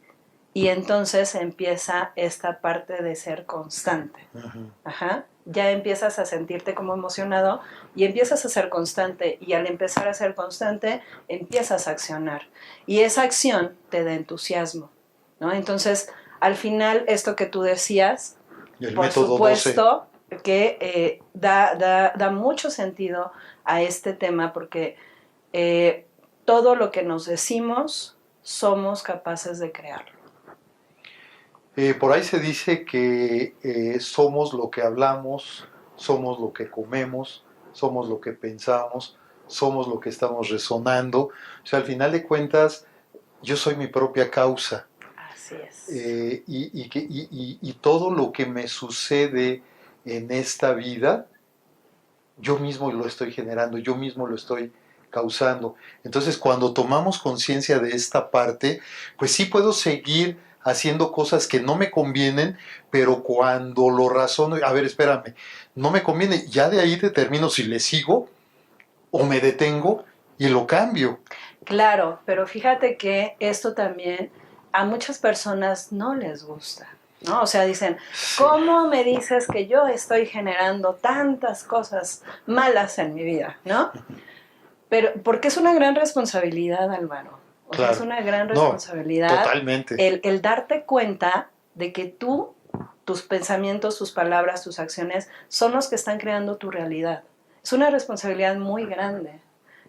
y entonces empieza esta parte de ser constante. Ajá. Ya empiezas a sentirte como emocionado y empiezas a ser constante, y al empezar a ser constante empiezas a accionar, y esa acción te da entusiasmo, ¿no? Entonces, al final, esto que tú decías, Y el por método supuesto 12. Que da mucho sentido a este tema, porque todo lo que nos decimos somos capaces de crearlo. Por ahí se dice que somos lo que hablamos, somos lo que comemos, somos lo que pensamos, somos lo que estamos resonando. O sea, al final de cuentas, yo soy mi propia causa. Así es. Y todo lo que me sucede en esta vida, yo mismo lo estoy generando, yo mismo lo estoy causando. Entonces, cuando tomamos conciencia de esta parte, pues sí puedo seguir haciendo cosas que no me convienen, pero cuando lo razono, a ver, espérame, no me conviene, ya de ahí determino si le sigo o me detengo y lo cambio. Claro, pero fíjate que esto también a muchas personas no les gusta, ¿no? O sea, dicen, ¿cómo me dices que yo estoy generando tantas cosas malas en mi vida, ¿no? Pero porque es una gran responsabilidad, Álvaro. O Claro. sea, es una gran responsabilidad. No, totalmente. El darte cuenta de que tú, tus pensamientos, tus palabras, tus acciones son los que están creando tu realidad. Es una responsabilidad muy grande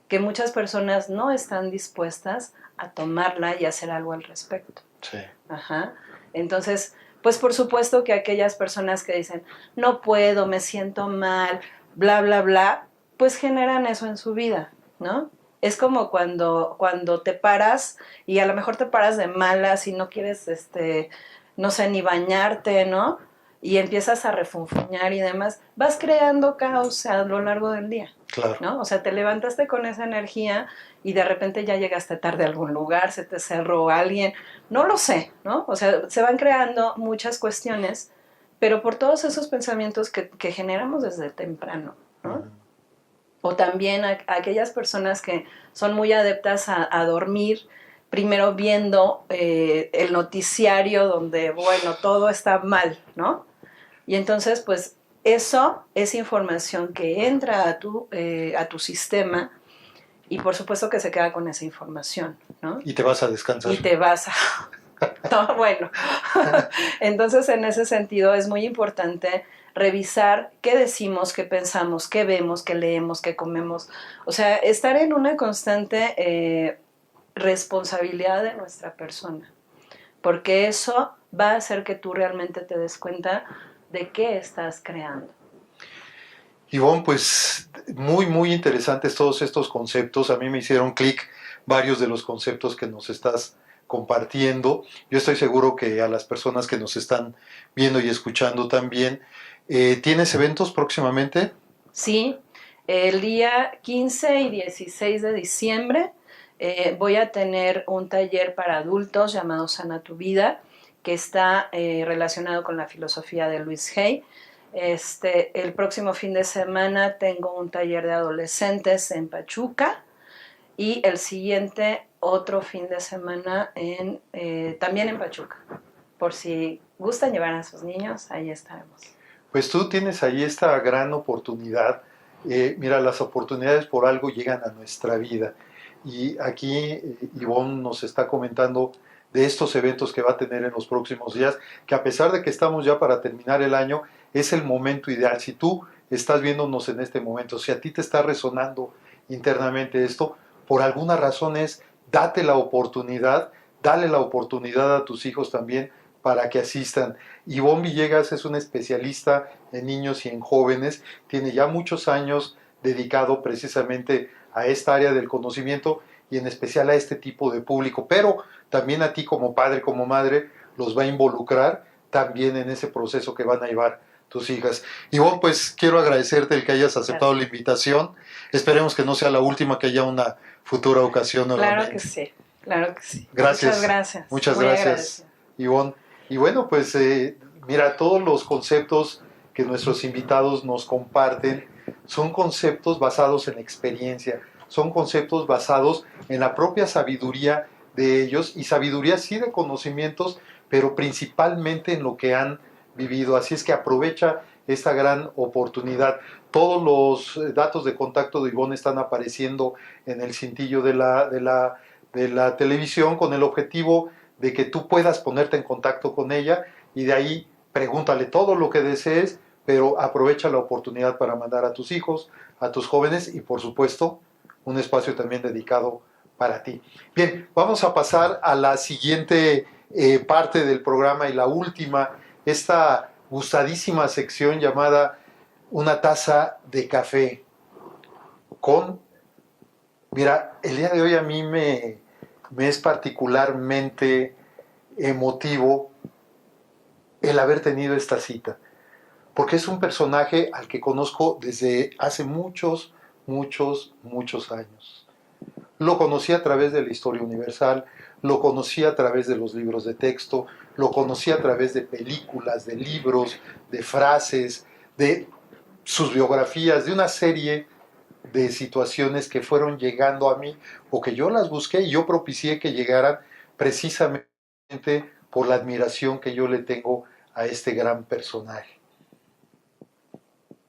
que muchas personas no están dispuestas a tomarla y hacer algo al respecto. Sí. Ajá. Entonces, pues por supuesto que aquellas personas que dicen, no puedo, me siento mal, bla, bla, bla, pues generan eso en su vida, ¿no? Es como cuando te paras y a lo mejor te paras de malas y no quieres, no sé, ni bañarte, ¿no? Y empiezas a refunfuñar y demás, vas creando caos a lo largo del día. Claro. ¿No? O sea, te levantaste con esa energía y de repente ya llegaste tarde a algún lugar, se te cerró alguien, no lo sé, ¿no? O sea, se van creando muchas cuestiones, pero por todos esos pensamientos que generamos desde temprano, ¿no? O también a aquellas personas que son muy adeptas a dormir, primero viendo el noticiario donde, bueno, todo está mal, ¿no? Y entonces, pues, eso es información que entra a tu sistema, y por supuesto que se queda con esa información, ¿no? Y te vas a descansar. Y te vas a... No, bueno. Entonces, en ese sentido, es muy importante revisar qué decimos, qué pensamos, qué vemos, qué leemos, qué comemos. O sea, estar en una constante responsabilidad de nuestra persona, porque eso va a hacer que tú realmente te des cuenta de qué estás creando. Ivonne, pues muy, muy interesantes todos estos conceptos. A mí me hicieron clic varios de los conceptos que nos estás compartiendo. Yo estoy seguro que a las personas que nos están viendo y escuchando también. ¿Tienes eventos próximamente? Sí, el día 15 y 16 de diciembre voy a tener un taller para adultos llamado Sana tu Vida, que está relacionado con la filosofía de Luis Hay. El próximo fin de semana tengo un taller de adolescentes en Pachuca, y el siguiente otro fin de semana también en Pachuca. Por si gustan llevar a sus niños, ahí estaremos. Pues tú tienes ahí esta gran oportunidad. Mira, las oportunidades por algo llegan a nuestra vida. Y aquí Ivonne nos está comentando de estos eventos que va a tener en los próximos días, que a pesar de que estamos ya para terminar el año, es el momento ideal. Si tú estás viéndonos en este momento, si a ti te está resonando internamente esto, por alguna razón es date la oportunidad, dale la oportunidad a tus hijos también para que asistan. Ivonne Villegas es una especialista en niños y en jóvenes, tiene ya muchos años dedicado precisamente a esta área del conocimiento y en especial a este tipo de público, pero también a ti como padre, como madre, los va a involucrar también en ese proceso que van a llevar tus hijas. Ivonne, pues quiero agradecerte el que hayas aceptado la invitación. Esperemos que no sea la última, que haya una futura ocasión nuevamente. Claro que sí, claro que sí. Gracias. Muchas gracias. Muchas Muy gracias, agradecida. Ivonne. Y bueno, pues mira, todos los conceptos que nuestros invitados nos comparten son conceptos basados en experiencia, son conceptos basados en la propia sabiduría de ellos, y sabiduría sí de conocimientos, pero principalmente en lo que han vivido. Así es que aprovecha esta gran oportunidad. Todos los datos de contacto de Ivonne están apareciendo en el cintillo de la televisión, con el objetivo de que tú puedas ponerte en contacto con ella, y de ahí pregúntale todo lo que desees, pero aprovecha la oportunidad para mandar a tus hijos, a tus jóvenes, y por supuesto un espacio también dedicado para ti. Bien, vamos a pasar a la siguiente parte del programa, y la última, esta gustadísima sección llamada Una taza de café con... Mira, el día de hoy a mí me es particularmente emotivo el haber tenido esta cita, porque es un personaje al que conozco desde hace muchos, muchos, muchos años. Lo conocí a través de la historia universal, lo conocí a través de los libros de texto, lo conocí a través de películas, de libros, de frases, de sus biografías, de una serie de situaciones que fueron llegando a mí, o que yo las busqué y yo propicié que llegaran, precisamente por la admiración que yo le tengo a este gran personaje.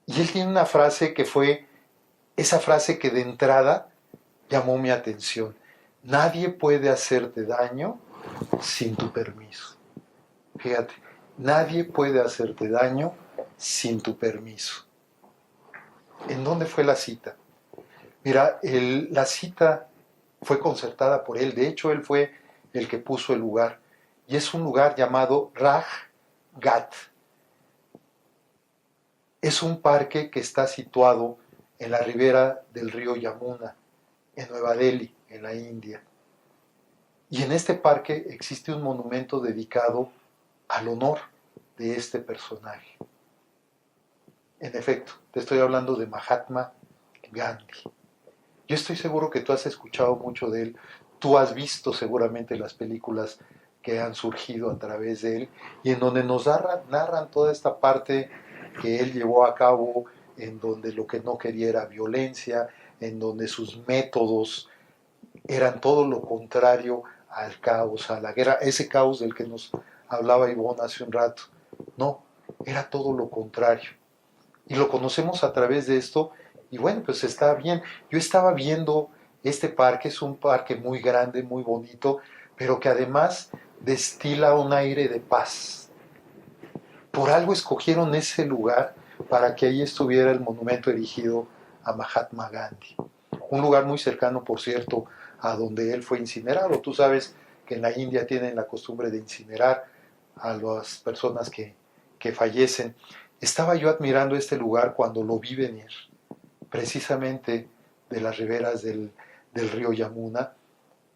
Y él tiene una frase que fue esa frase que de entrada llamó mi atención: nadie puede hacerte daño sin tu permiso. Fíjate, nadie puede hacerte daño sin tu permiso. ¿En dónde fue la cita? Mira, la cita fue concertada por él. De hecho, él fue el que puso el lugar. Y es un lugar llamado Raj Ghat. Es un parque que está situado en la ribera del río Yamuna, en Nueva Delhi, en la India. Y en este parque existe un monumento dedicado al honor de este personaje. En efecto, te estoy hablando de Mahatma Gandhi. Yo estoy seguro que tú has escuchado mucho de él, tú has visto seguramente las películas que han surgido a través de él, y en donde nos narran toda esta parte que él llevó a cabo, en donde lo que no quería era violencia, en donde sus métodos eran todo lo contrario al caos, a la guerra, ese caos del que nos hablaba Ivonne hace un rato. No, era todo lo contrario. Y lo conocemos a través de esto, y bueno, pues está bien. Yo estaba viendo este parque, es un parque muy grande, muy bonito, pero que además destila un aire de paz. Por algo escogieron ese lugar para que ahí estuviera el monumento erigido a Mahatma Gandhi. Un lugar muy cercano, por cierto, a donde él fue incinerado. Tú sabes que en la India tienen la costumbre de incinerar a las personas que fallecen. Estaba yo admirando este lugar cuando lo vi venir, precisamente de las riberas del río Yamuna,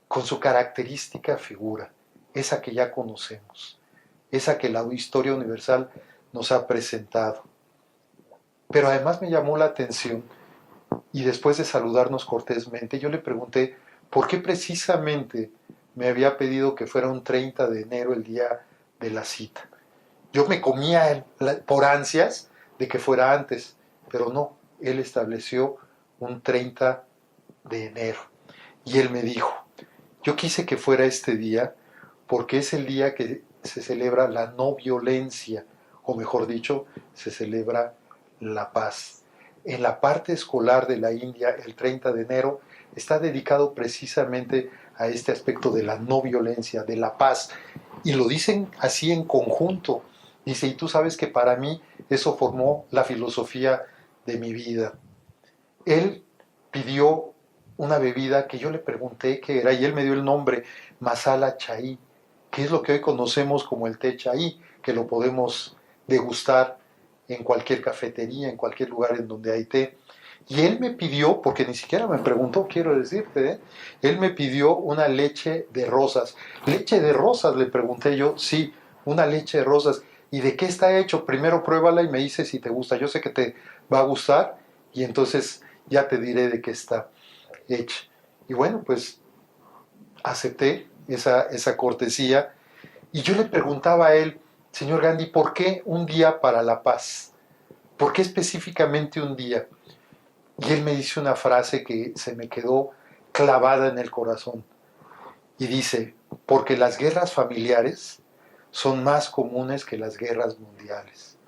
con su característica figura, esa que ya conocemos, esa que la historia universal nos ha presentado. Pero además me llamó la atención, y después de saludarnos cortésmente, yo le pregunté por qué precisamente me había pedido que fuera un 30 de enero el día de la cita. Yo me comía por ansias de que fuera antes, pero no, él estableció un 30 de enero. Y él me dijo, yo quise que fuera este día porque es el día que se celebra la no violencia, o mejor dicho, se celebra la paz. En la parte escolar de la India, el 30 de enero está dedicado precisamente a este aspecto de la no violencia, de la paz. Y lo dicen así en conjunto. Dice, y tú sabes que para mí eso formó la filosofía de mi vida. Él pidió una bebida que yo le pregunté qué era y él me dio el nombre, masala chai, que es lo que hoy conocemos como el té chai, que lo podemos degustar en cualquier cafetería, en cualquier lugar en donde hay té. Y él me pidió, porque ni siquiera me preguntó, quiero decirte, él me pidió una leche de rosas. ¿Leche de rosas? Le pregunté yo, sí, una leche de rosas. ¿Y de qué está hecho? Primero pruébala y me dices si te gusta. Yo sé que te va a gustar y entonces ya te diré de qué está hecha. Y bueno, pues acepté esa cortesía y yo le preguntaba a él, señor Gandhi, ¿por qué un día para la paz? ¿Por qué específicamente un día? Y él me dice una frase que se me quedó clavada en el corazón. Y dice, porque las guerras familiares son más comunes que las guerras mundiales.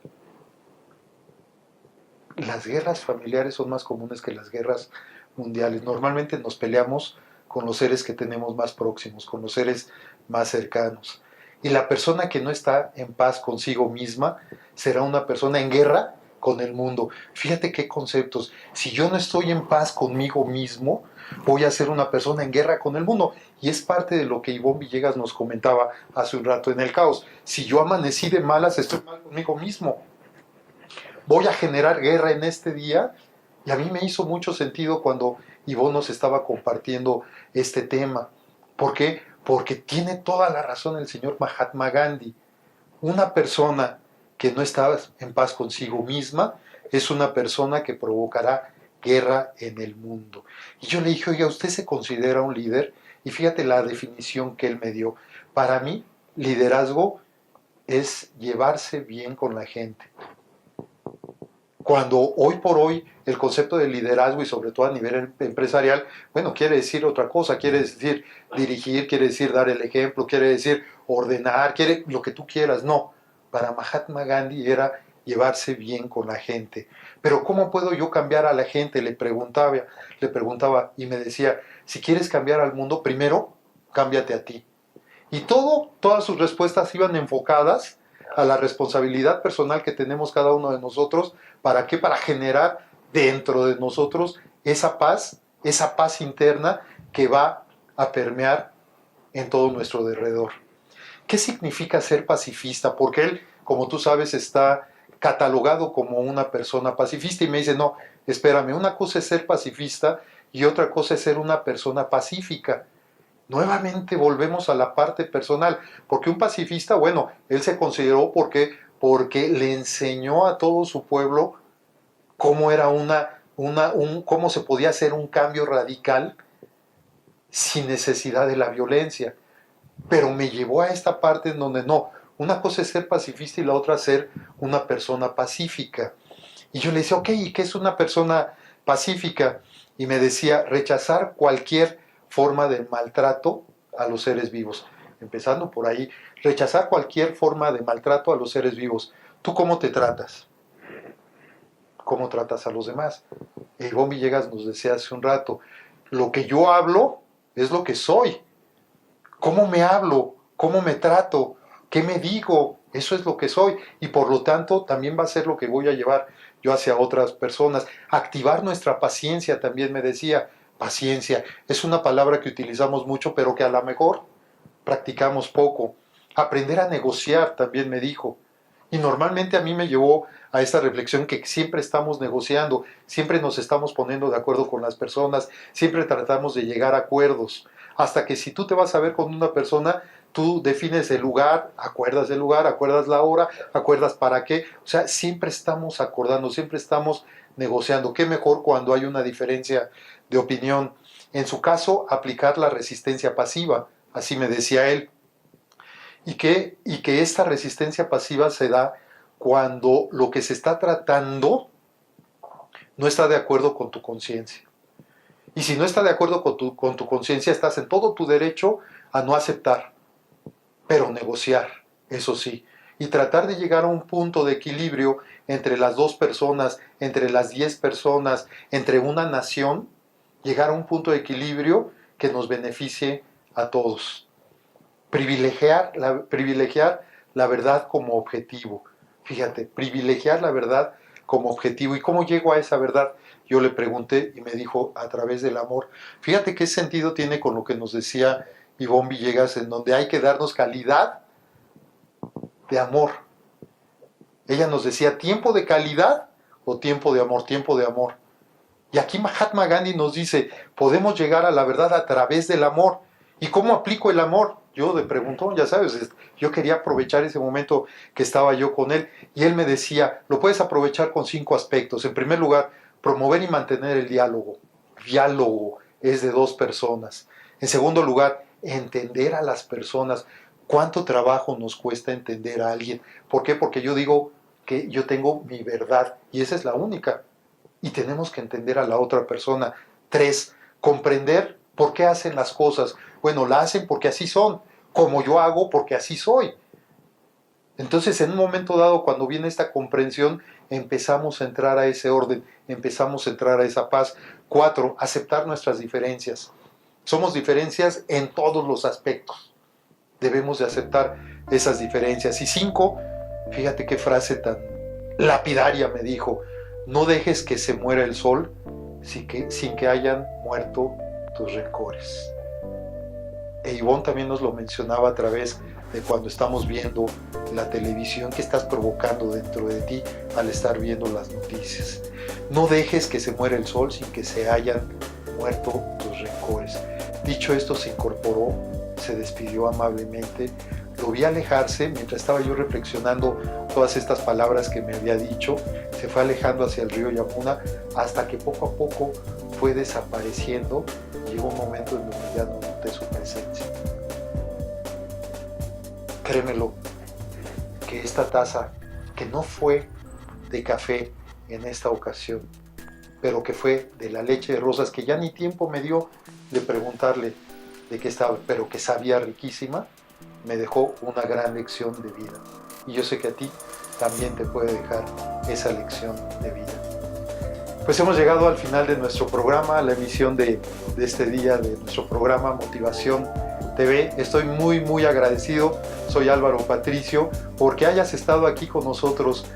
Las guerras familiares son más comunes que las guerras mundiales. Normalmente nos peleamos con los seres que tenemos más próximos, con los seres más cercanos. Y la persona que no está en paz consigo misma será una persona en guerra con el mundo. Fíjate qué conceptos. Si yo no estoy en paz conmigo mismo, voy a ser una persona en guerra con el mundo. Y es parte de lo que Ivonne Villegas nos comentaba hace un rato en El Caos. Si yo amanecí de malas, estoy mal conmigo mismo. Voy a generar guerra en este día. Y a mí me hizo mucho sentido cuando Ivonne nos estaba compartiendo este tema. ¿Por qué? Porque tiene toda la razón el señor Mahatma Gandhi. Una persona que no está en paz consigo misma es una persona que provocará guerra en el mundo. Y yo le dije, oiga, ¿usted se considera un líder? Y fíjate la definición que él me dio. Para mí, liderazgo es llevarse bien con la gente. Cuando hoy por hoy el concepto de liderazgo y sobre todo a nivel empresarial, bueno, quiere decir otra cosa, quiere decir dirigir, quiere decir dar el ejemplo, quiere decir ordenar, quiere lo que tú quieras. No, para Mahatma Gandhi era llevarse bien con la gente. Pero ¿cómo puedo yo cambiar a la gente? Le preguntaba y me decía, si quieres cambiar al mundo, primero cámbiate a ti. Y todas sus respuestas iban enfocadas a la responsabilidad personal que tenemos cada uno de nosotros. ¿Para qué? Para generar dentro de nosotros esa paz interna que va a permear en todo nuestro derredor. ¿Qué significa ser pacifista? Porque él, como tú sabes, está catalogado como una persona pacifista y me dice, no, espérame, una cosa es ser pacifista y otra cosa es ser una persona pacífica. Nuevamente volvemos a la parte personal, porque un pacifista, bueno, él se consideró porque le enseñó a todo su pueblo cómo era cómo se podía hacer un cambio radical sin necesidad de la violencia. Pero me llevó a esta parte en donde no, una cosa es ser pacifista y la otra ser una persona pacífica. Y yo le decía, ok, ¿y qué es una persona pacífica? Y me decía, rechazar cualquier forma de maltrato a los seres vivos. Empezando por ahí, rechazar cualquier forma de maltrato a los seres vivos. ¿Tú cómo te tratas? ¿Cómo tratas a los demás? Ivonne Villegas nos decía hace un rato, lo que yo hablo es lo que soy. ¿Cómo me hablo? ¿Cómo me trato? ¿Qué me digo? Eso es lo que soy. Y por lo tanto también va a ser lo que voy a llevar yo hacia otras personas. Activar nuestra paciencia, también me decía. Paciencia es una palabra que utilizamos mucho, pero que a lo mejor practicamos poco. Aprender a negociar, también me dijo. Y normalmente a mí me llevó a esta reflexión que siempre estamos negociando, siempre nos estamos poniendo de acuerdo con las personas, siempre tratamos de llegar a acuerdos. Hasta que si tú te vas a ver con una persona, tú defines el lugar, acuerdas la hora, acuerdas para qué. O sea, siempre estamos acordando, siempre estamos negociando. Qué mejor cuando hay una diferencia de opinión. En su caso, aplicar la resistencia pasiva, así me decía él. Y que esta resistencia pasiva se da cuando lo que se está tratando no está de acuerdo con tu conciencia. Y si no está de acuerdo con tu conciencia, estás en todo tu derecho a no aceptar, pero negociar, eso sí, y tratar de llegar a un punto de equilibrio entre las dos personas, entre las 10 personas, entre una nación, llegar a un punto de equilibrio que nos beneficie a todos. Privilegiar la verdad como objetivo. Fíjate, privilegiar la verdad como objetivo. ¿Y cómo llego a esa verdad? yo le pregunté y me dijo, a través del amor. Fíjate qué sentido tiene con lo que nos decía Ivonne Villegas, en donde hay que darnos calidad de amor. Ella nos decía, ¿tiempo de calidad o tiempo de amor? Tiempo de amor. Y aquí Mahatma Gandhi nos dice, podemos llegar a la verdad a través del amor. ¿Y cómo aplico el amor? Yo le pregunto, ya sabes, yo quería aprovechar ese momento que estaba yo con él, y él me decía, lo puedes aprovechar con 5 aspectos. En primer lugar, promover y mantener el diálogo. Diálogo es de 2 personas. En segundo lugar, entender a las personas. ¿Cuánto trabajo nos cuesta entender a alguien? ¿Por qué? Porque yo digo que yo tengo mi verdad, y esa es la única. Y tenemos que entender a la otra persona. 3, comprender por qué hacen las cosas. Bueno, la hacen porque así son, como yo hago porque así soy. Entonces, en un momento dado, cuando viene esta comprensión, empezamos a entrar a ese orden, empezamos a entrar a esa paz. 4, aceptar nuestras diferencias. Somos diferencias en todos los aspectos. Debemos de aceptar esas diferencias. Y 5, fíjate qué frase tan lapidaria me dijo, no dejes que se muera el sol sin que hayan muerto tus rencores. E Ivonne también nos lo mencionaba a través de cuando estamos viendo la televisión, que estás provocando dentro de ti al estar viendo las noticias. No dejes que se muera el sol sin que se hayan muerto tus rencores. Dicho esto, se incorporó, se despidió amablemente, lo vi alejarse mientras estaba yo reflexionando todas estas palabras que me había dicho. Se fue alejando hacia el río Yamuna hasta que poco a poco fue desapareciendo. Llegó un momento en donde ya no noté su presencia. Créemelo, que esta taza, que no fue de café en esta ocasión, pero que fue de la leche de rosas, que ya ni tiempo me dio de preguntarle de qué estaba, pero que sabía riquísima, me dejó una gran lección de vida. Y yo sé que a ti también te puede dejar esa lección de vida. Pues hemos llegado al final de nuestro programa, la emisión de este día de nuestro programa Motivación TV. Estoy muy agradecido, soy Álvaro Patricio, porque hayas estado aquí con nosotros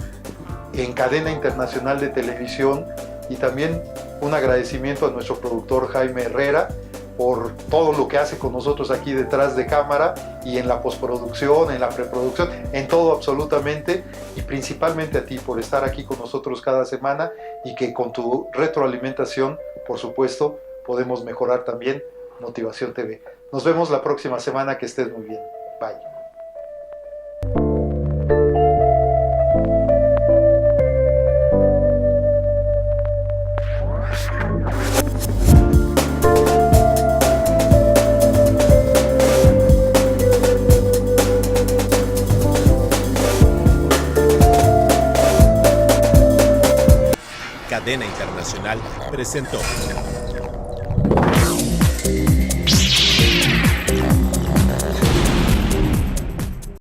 en Cadena Internacional de Televisión, y también un agradecimiento a nuestro productor Jaime Herrera por todo lo que hace con nosotros aquí detrás de cámara y en la postproducción, en la preproducción, en todo absolutamente, y principalmente a ti por estar aquí con nosotros cada semana, y que con tu retroalimentación, por supuesto, podemos mejorar también Motivación TV. Nos vemos la próxima semana, que estés muy bien. Bye. Cadena Internacional presentó